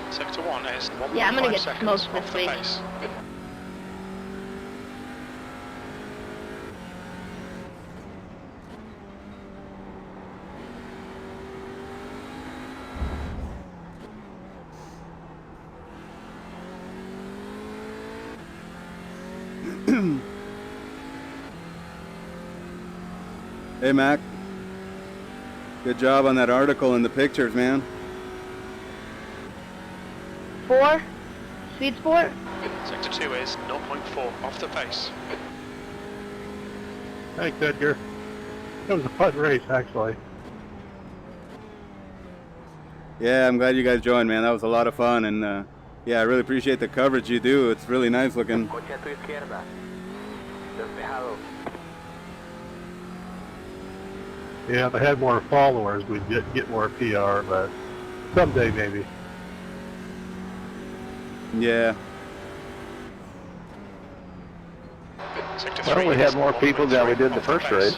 Sector 1 is 1.5 Yeah, I'm gonna get seconds smoked off this the week. pace. Hey Mac, good job on that article and the pictures, man. 4? Speed sport? Sector 2 is 0.4 off the pace. Thanks, Edgar. That was a fun race, actually. Yeah, I'm glad you guys joined, man. That was a lot of fun, and yeah, I really appreciate the coverage you do. It's really nice looking. Coche a tu izquierda. Despejado. Yeah, if I had more followers, we'd get more PR, but someday maybe. Yeah. Sector Well, 3 we is had more people than we 1.3 did the off first pace. race.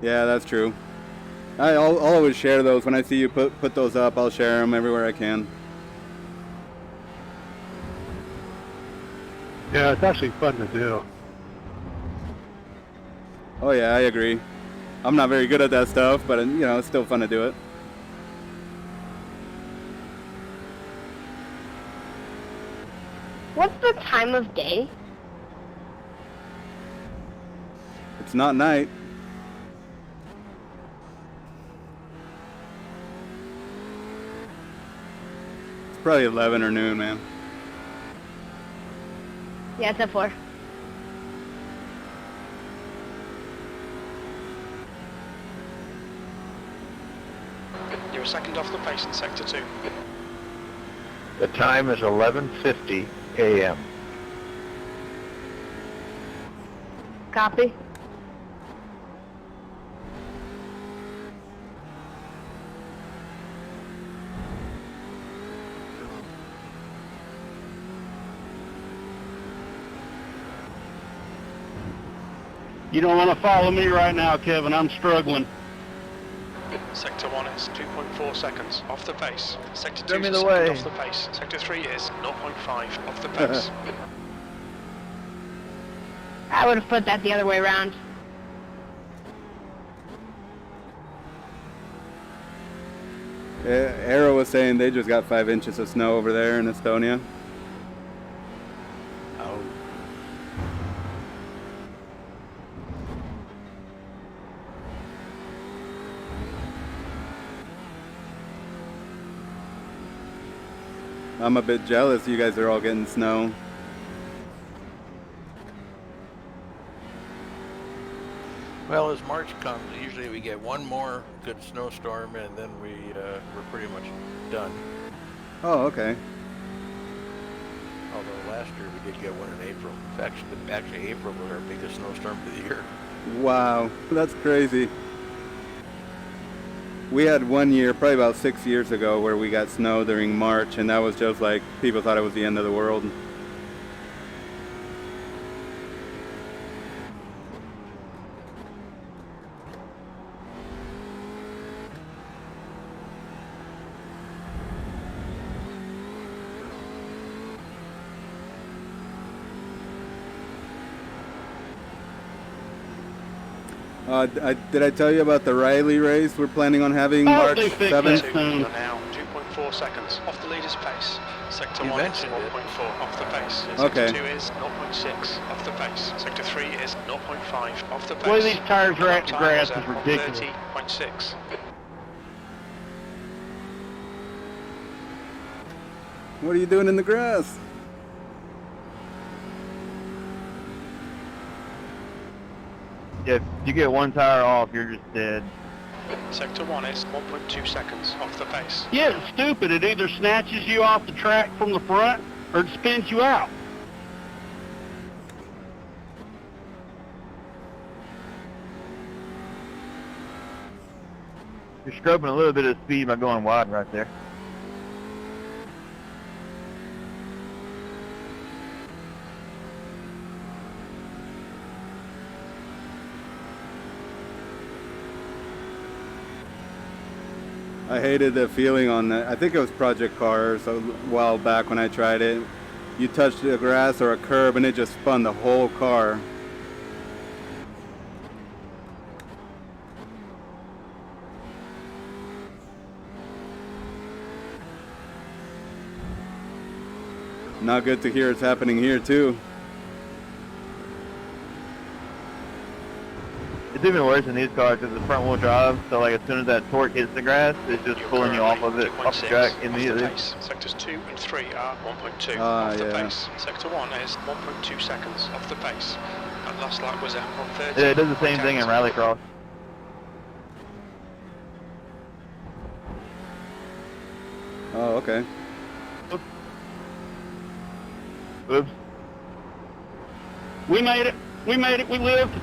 Yeah, that's true. I'll always share those. When I see you put those up, I'll share them everywhere I can. Yeah, it's actually fun to do. Oh yeah, I agree. I'm not very good at that stuff, but you know, it's still fun to do it. What's the time of day? It's not night. It's probably 11 or noon, man. Yeah, it's at 4. You're a second off the pace in Sector 2. The time is 11:50 a.m. Copy. You don't want to follow me right now, Kevin. I'm struggling. Sector 1 is 2.4 seconds off the pace. Sector 2 Show me is the a way. second off the pace. Sector 3 is 0.5 off the pace. I would have put that the other way around. Arrow was saying they just got 5 inches of snow over there in Estonia. Oh. I'm a bit jealous you guys are all getting snow. Well, as March comes, usually we get one more good snowstorm, and then we're pretty much done. Oh, okay. Although last year we did get one in April. Actually, April was our biggest snowstorm of the year. Wow, that's crazy. We had one year, probably about 6 years ago, where we got snow during March, and that was just like, people thought it was the end of the world. Did I tell you about the Riley race we're planning on having March they fix 7th? that soon. You're now 2.4 seconds off the leader's pace. Sector You 1 is mentioned it. 0.4 off the pace. Okay. Sector 2 is 0.6 off the pace. Sector 3 is 0.5 off the pace. The way these tires are at the Lap grass time is was at ridiculous. 30.6. What are you doing in the grass? If you get one tire off, you're just dead. Sector 1 is 1.2 seconds off the pace. Yeah, it's stupid. It either snatches you off the track from the front or it spins you out. You're scrubbing a little bit of speed by going wide right there. I hated the feeling on that. I think it was Project Cars a while back when I tried it. You touched the grass or a curb and it just spun the whole car. Not good to hear it's happening here too. It's even worse in these cars because it's front wheel drive, so like as soon as that torque hits the grass, it's just You're pulling you off of it, currently off the 2.6 track off the immediately. pace. Sectors 2 and 3 are 1.2 Ah, off the yeah. pace. Sector 1 is 1.2 seconds off the pace. And last lap was at 130. Yeah, it does the same thing in rallycross. Oh, okay. Oops. We made it. We made it. We lived.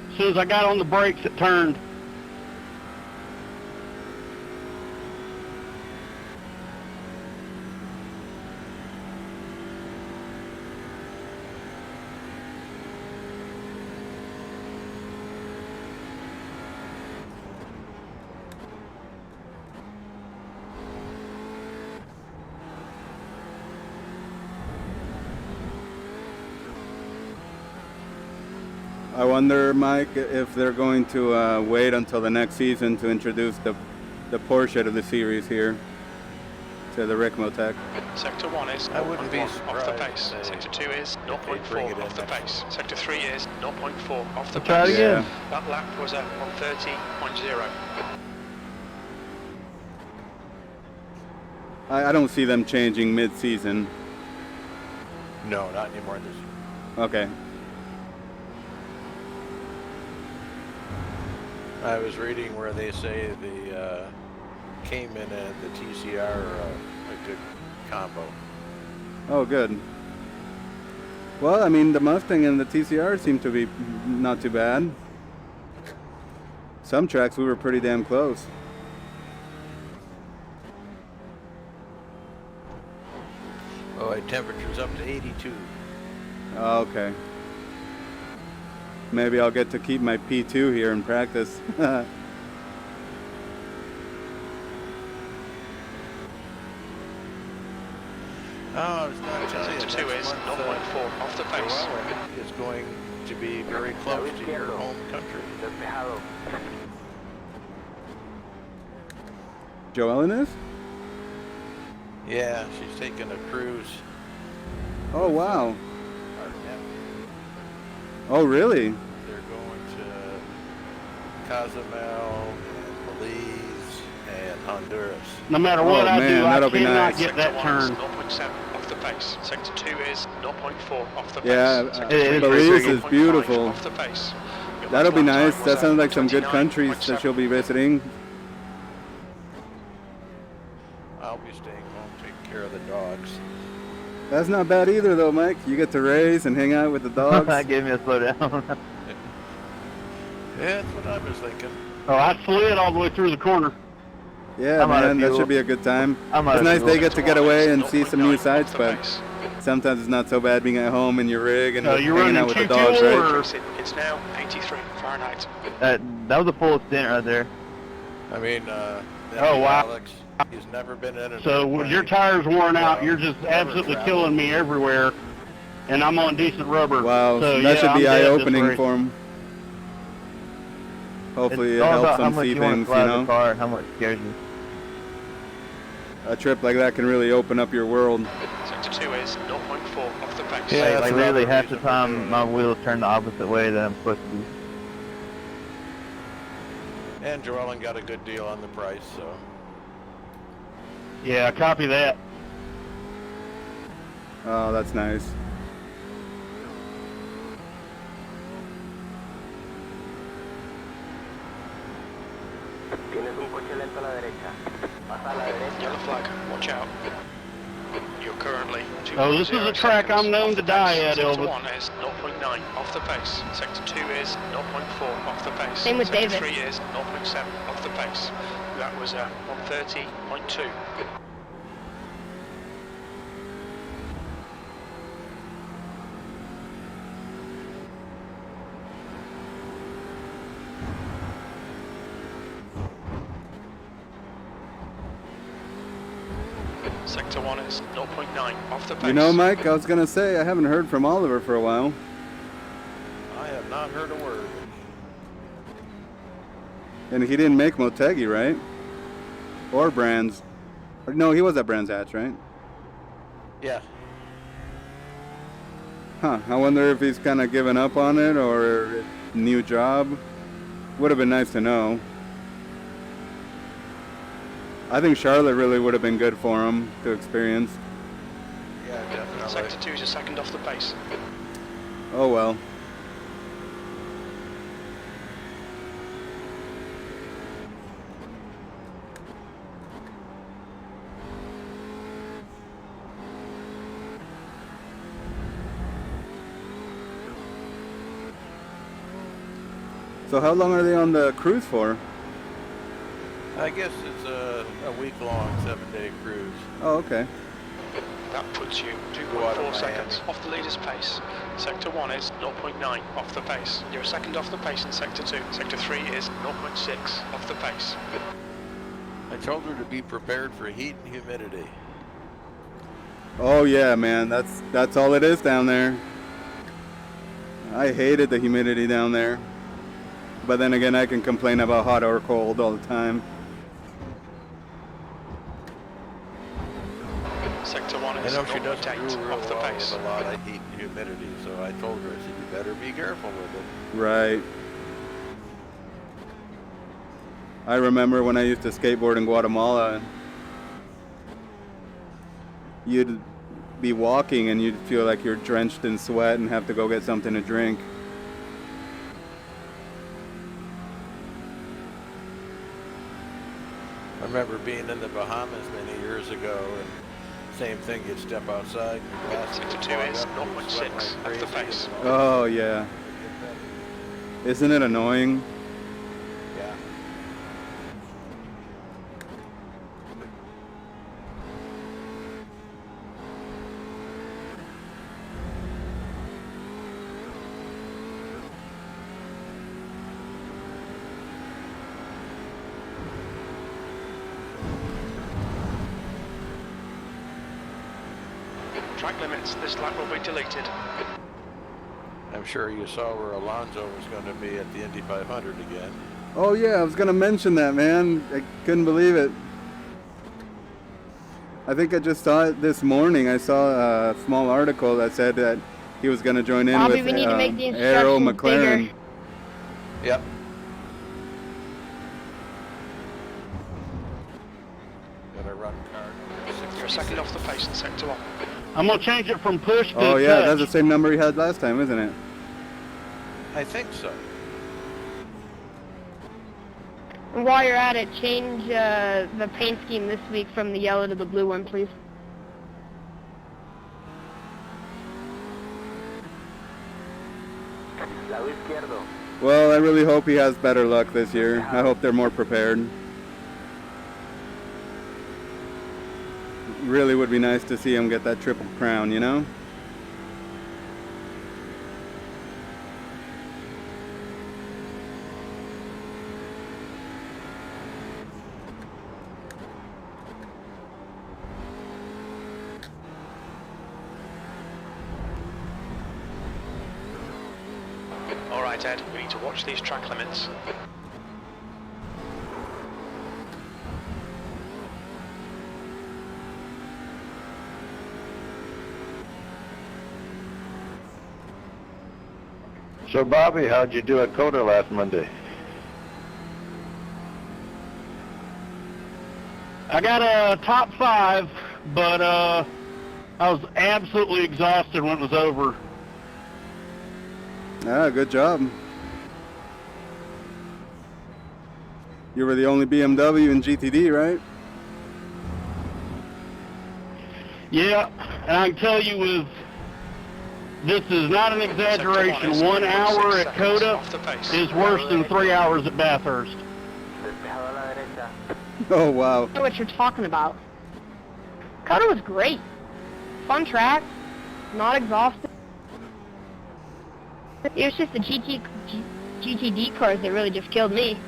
As soon as I got on the brakes, it turned. I wonder, Mike, if they're going to wait until the next season to introduce the Porsche of the series here to the Ricmotech. Sector 1 is I wouldn't be 0.1 off the surprised pace. if Sector 2 is bring 0.4 it off in the next pace. Sector 3 is 0.4 off the Try it pace. again. That lap was at 130.0. I don't see them changing mid-season. No, not anymore this year. Okay. I was reading where they say the Cayman and the TCR are a good combo. Oh, good. Well, I mean, the Mustang and the TCR seem to be not too bad. Some tracks we were pretty damn close. Oh, temperature's up to 82. Oh, okay. Maybe I'll get to keep my P2 here in practice. Oh, it's not telling you. Sector 2 is 0.4 off the pace. Chihuahua is going to be very close to your home country. Despejado. Joellen is? Yeah, she's taking a cruise. Oh, wow. Our nephew. Oh, really? They're going to Cozumel and Belize and Honduras. No matter what I man, do, I that'll be cannot nice. get that turn. 0.7 off the pace. Sector 2 is 0.4 off the pace. Yeah, Sector 3 Belize is 0.5 beautiful. off the pace. Your That'll be lap time nice. was That at sounds like some good countries that 29.7. she'll be visiting. I'll be staying home taking care of the dogs. That's not bad either, though, Mike. You get to race and hang out with the dogs. That gave me a slow down. Yeah, that's what I was thinking. Oh, I slid all the way through the corner. Yeah, I'm out of man, that fuel. should be a good time. I'm out It's of nice fuel. they get to get away and see some new 0.9 sights, off the but pace. sometimes it's not so bad being at home in your rig and You're hanging running out with the 2-2 dogs, right? or- It's now 83 Fahrenheit. That was a full stint right there. I mean, Oh, wow. Alex, he's never been in an So when airplane. your tire's worn out, No, you're just never absolutely traveled. killing me everywhere. And I'm on decent rubber. Wow, So, that yeah, should I'm be dead this eye-opening race. for him. Hopefully It's it all helps about how them much see you want to things, fly you the know? car, how much scares you. A trip like that can really open up your world. Sector 2 is 0.4 off the pace. Yeah, Like that's literally another half the reason for time doing my it. wheels turn the opposite way that I'm supposed to be. And Joellen got a good deal on the price, so. Yeah, copy that. Oh, that's nice. Tienes un coche lento a la derecha. Pasa a la derecha. Yellow flag, watch out. You're currently 2.0 Oh, this is a track seconds I'm known off to the die pace. at, Sector Elvis. 1 is 0.9 off the pace. Sector 2 is 0.4 off the pace. Same with Sector David. 3 is 0.7 off the pace. That was 130.2. Sector 1 is 0.9 off the pace. You know, Mike, I was going to say, I haven't heard from Oliver for a while. I have not heard a word. And he didn't make Motegi, right? Or Brands. Or, no, he was at Brands Hatch, right? Yeah. Huh, I wonder if he's kind of given up on it or new job. Would have been nice to know. I think Charlotte really would have been good for him to experience. Yeah, definitely. Sector 2 is a second off the pace. Oh well. So how long are they on the cruise for? I guess it's a week-long, 7-day cruise. Oh, okay. That puts you Go out of 2.4 Miami. seconds off the leader's pace. Sector 1 is 0.9 off the pace. You're a second off the pace in Sector 2. Sector 3 is 0.6 off the pace. I told her to be prepared for heat and humidity. Oh yeah, man, that's all it is down there. I hated the humidity down there. But then again, I can complain about hot or cold all the time. Sector 1 I is know she doesn't 0.8 do real off the well pace. with a lot of heat and humidity, so I told her, I said, you better be careful with it. Right. I remember when I used to skateboard in Guatemala, you'd be walking and you'd feel like you're drenched in sweat and have to go get something to drink. I remember being in the Bahamas many years ago, and same thing, you'd step outside, and your glasses Sector would 2 fog is up, and you'd 0.6 sweat off like the crazy, pace. and all Oh yeah. that. Isn't it annoying? Yeah. Track limits. This lap will be deleted. I'm sure you saw where Alonso was going to be at the Indy 500 again. Oh yeah, I was gonna mention that, man. I couldn't believe it. I think I just saw it this morning. I saw a small article that said that he was going to join in Bobby, with we need to make the Arrow instructions McLaren. bigger. Yep. Gotta run card. You're second off the pace in sector 1. I'm gonna change it from push to Oh yeah, touch. that's the same number he had last time, isn't it? I think so. And while you're at it, change the paint scheme this week from the yellow to the blue one, please. Lado izquierdo. Well, I really hope he has better luck this year. I hope they're more prepared. Really would be nice to see him get that triple crown, you know? Alright Ed, we need to watch these track limits. So, Bobby, how'd you do at Coda last Monday? I got a top 5, but I was absolutely exhausted when it was over. Ah, good job. You were the only BMW in GTD, right? Yeah, and I can tell you with, this is not an exaggeration, 1 hour at Coda is worse than 3 hours at Bathurst. Despejado a la derecha. Oh, wow. I know what you're talking about. Coda was great. Fun track. Not exhausted. It was just the GTD cars that really just killed me.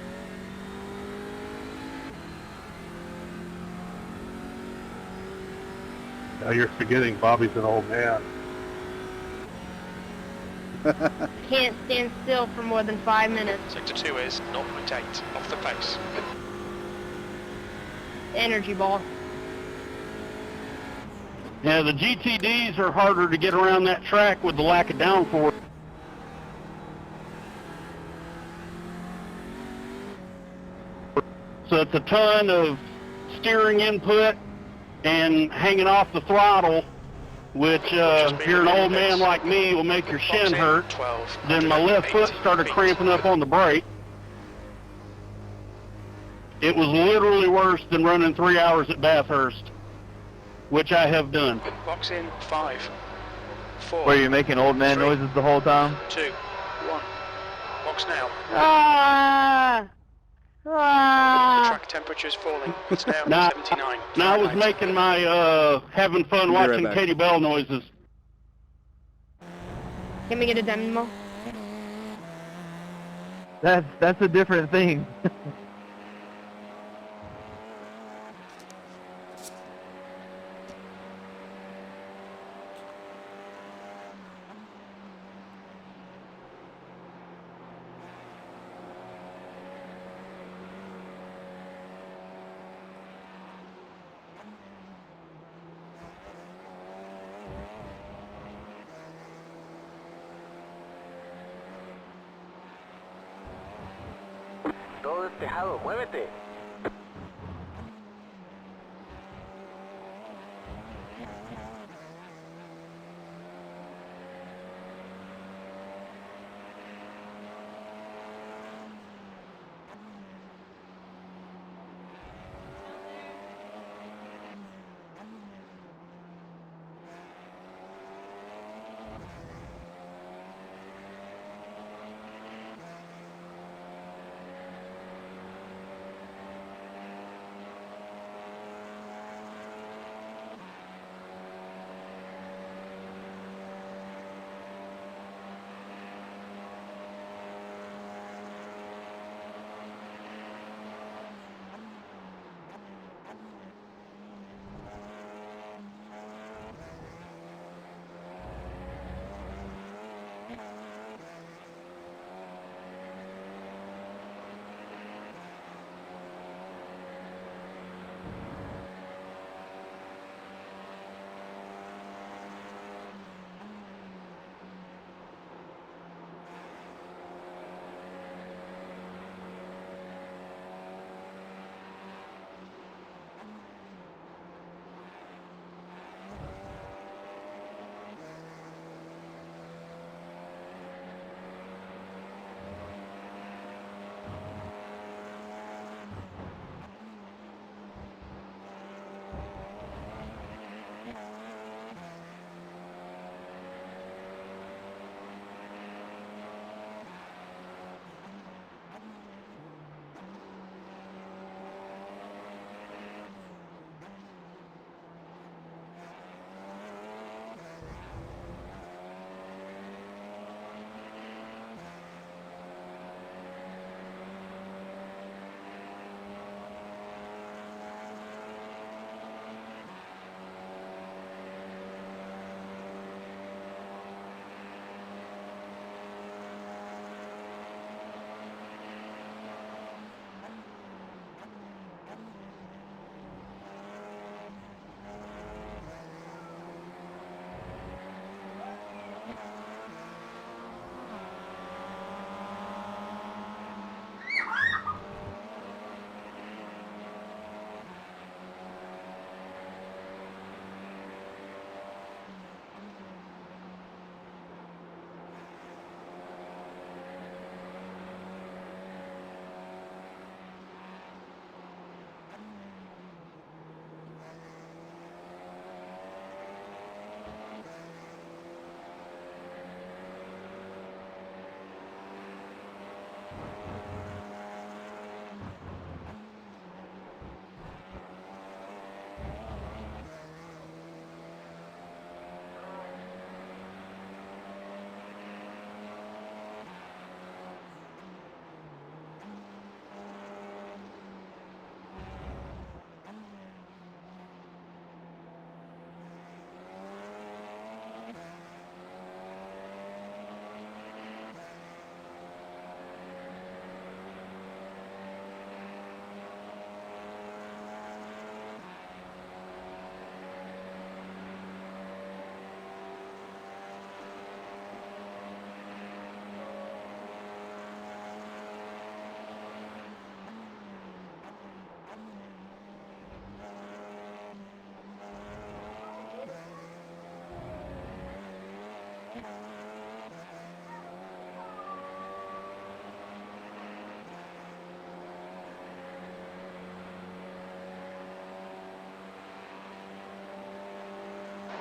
Now you're forgetting Bobby's an old man. Can't stand still for more than 5 minutes. Sector 2 is 0.8 off the pace. Energy ball. Yeah, the GTDs are harder to get around that track with the lack of downforce. So it's a ton of steering input and hanging off the throttle, which if you're an old man like me will make your shin hurt. Then my left foot started cramping up on the brake. It was literally worse than running 3 hours at Bathurst, which I have done. Box in 5, 4. Were you making old man 3, noises the whole time? 2, 1. Box now. Ah! The Ah! track temperature is falling. It's now Now, 79. now I was making my having fun Be right watching back. Katie Bell noises. Can we get a demo? That's a different thing. Todo despejado, muévete.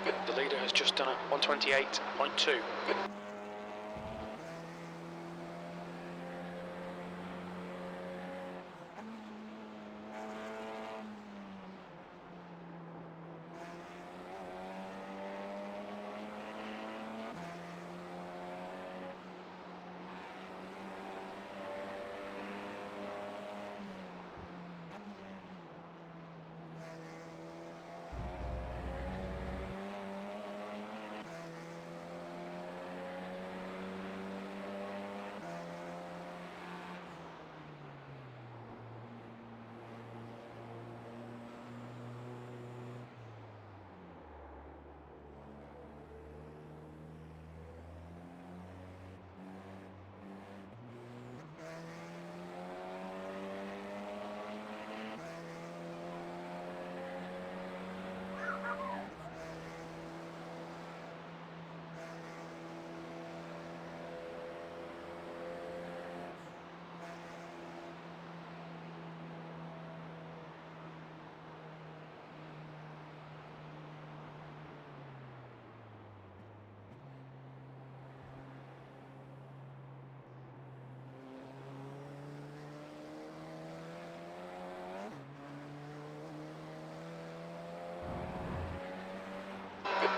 The leader has just done a 128.2.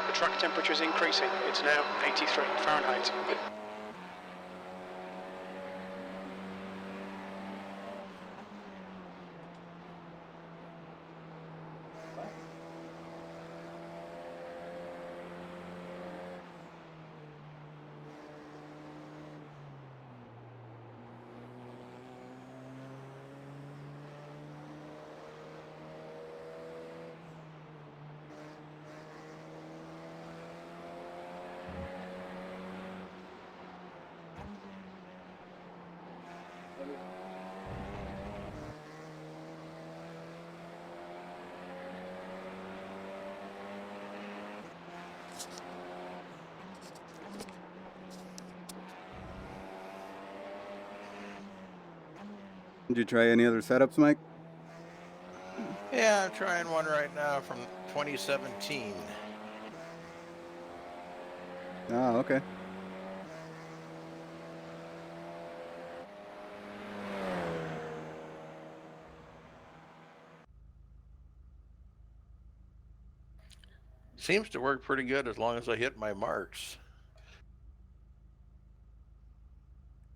The track temperature is increasing. It's now 83 Fahrenheit. Did you try any other setups, Mike? Yeah, I'm trying one right now from 2017. Ah, okay. Seems to work pretty good as long as I hit my marks.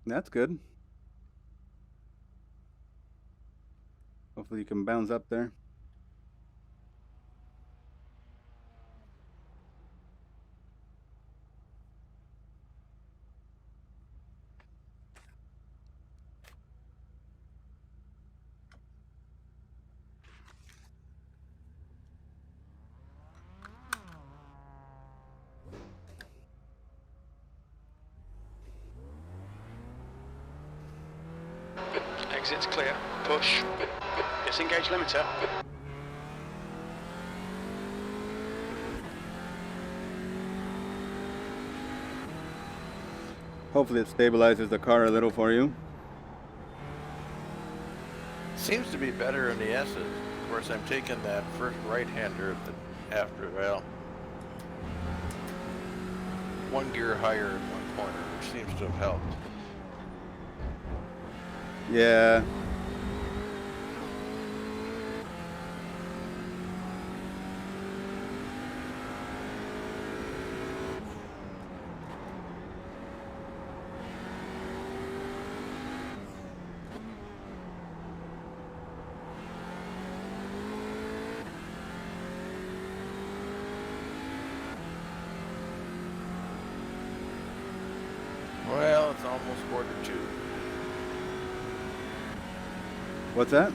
That's good. Hopefully you can bounce up there. Exit's clear. Push. Disengage limiter. Hopefully it stabilizes the car a little for you. Seems to be better in the S's. Of course, I'm taking that first right-hander after, well, one gear higher in one corner, which seems to have helped. Yeah. Well, it's almost 1:45. What's that?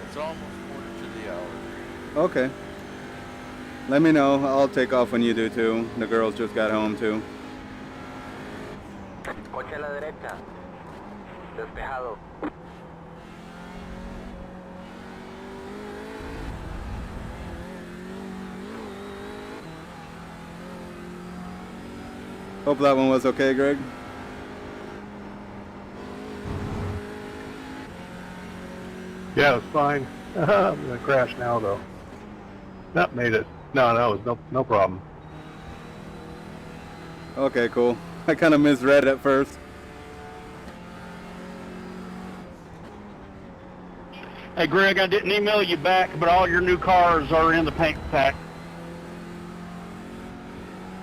It's almost 1:45 the hour. Okay. Let me know. I'll take off when you do too. The girls just got home too. Coche a la derecha. Despejado. Hope that one was okay, Greg. Yeah, it's fine. I'm gonna crash now though. That made it. No problem. Okay, cool. I kind of misread at first. Hey, Greg, I didn't email you back, but all your new cars are in the paint pack.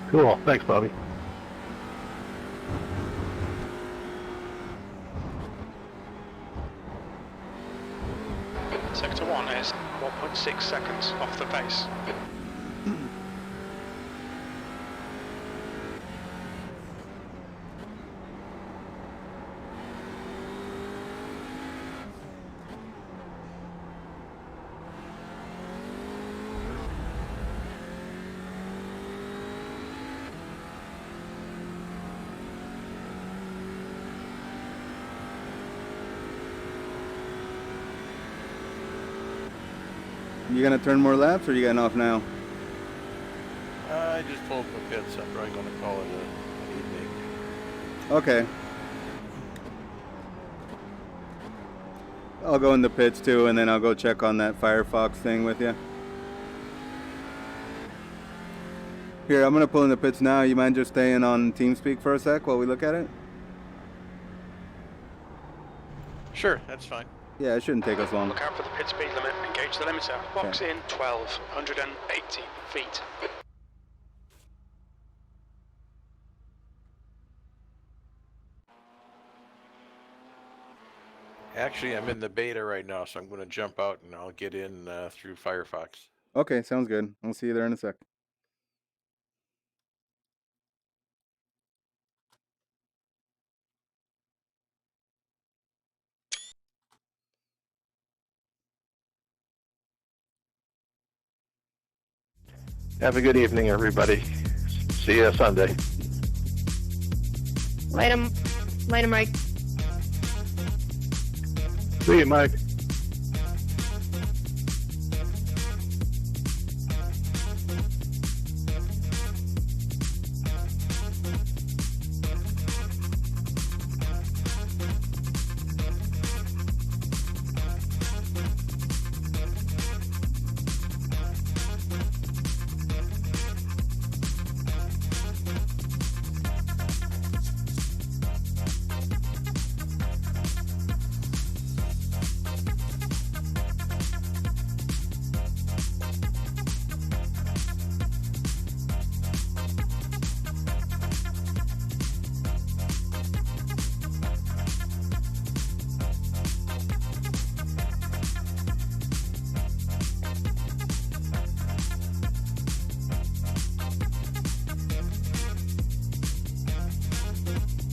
Cool. Thanks, Bobby. Sector 1 is 1.6 seconds off the pace. You gonna turn more laps, or you getting off now? I just pulled my pits. I'm probably going to call it an evening. Okay. I'll go in the pits too, and then I'll go check on that Firefox thing with you. Here, I'm gonna pull in the pits now. You mind just staying on TeamSpeak for a sec while we look at it? Sure, that's fine. Yeah, it shouldn't take us long. Look out for the pit speed limit. Engage the limiter. Box in 1,280 feet. Actually, I'm in the beta right now, so I'm going to jump out and I'll get in through Firefox. Okay, sounds good. I'll see you there in a sec. Have a good evening, everybody. See you Sunday. Later, Mike. See you, Mike.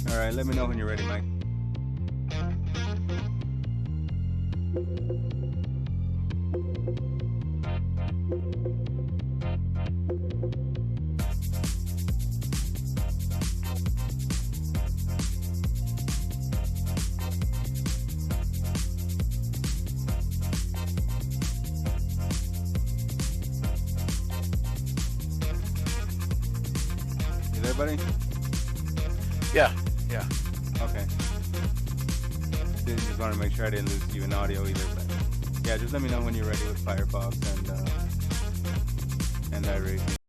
All right, let me know when you're ready, Mike. You there, buddy? Yeah. Okay. Just want to make sure I didn't lose you in audio either, but yeah, just let me know when you're ready with Firefox and iRacing.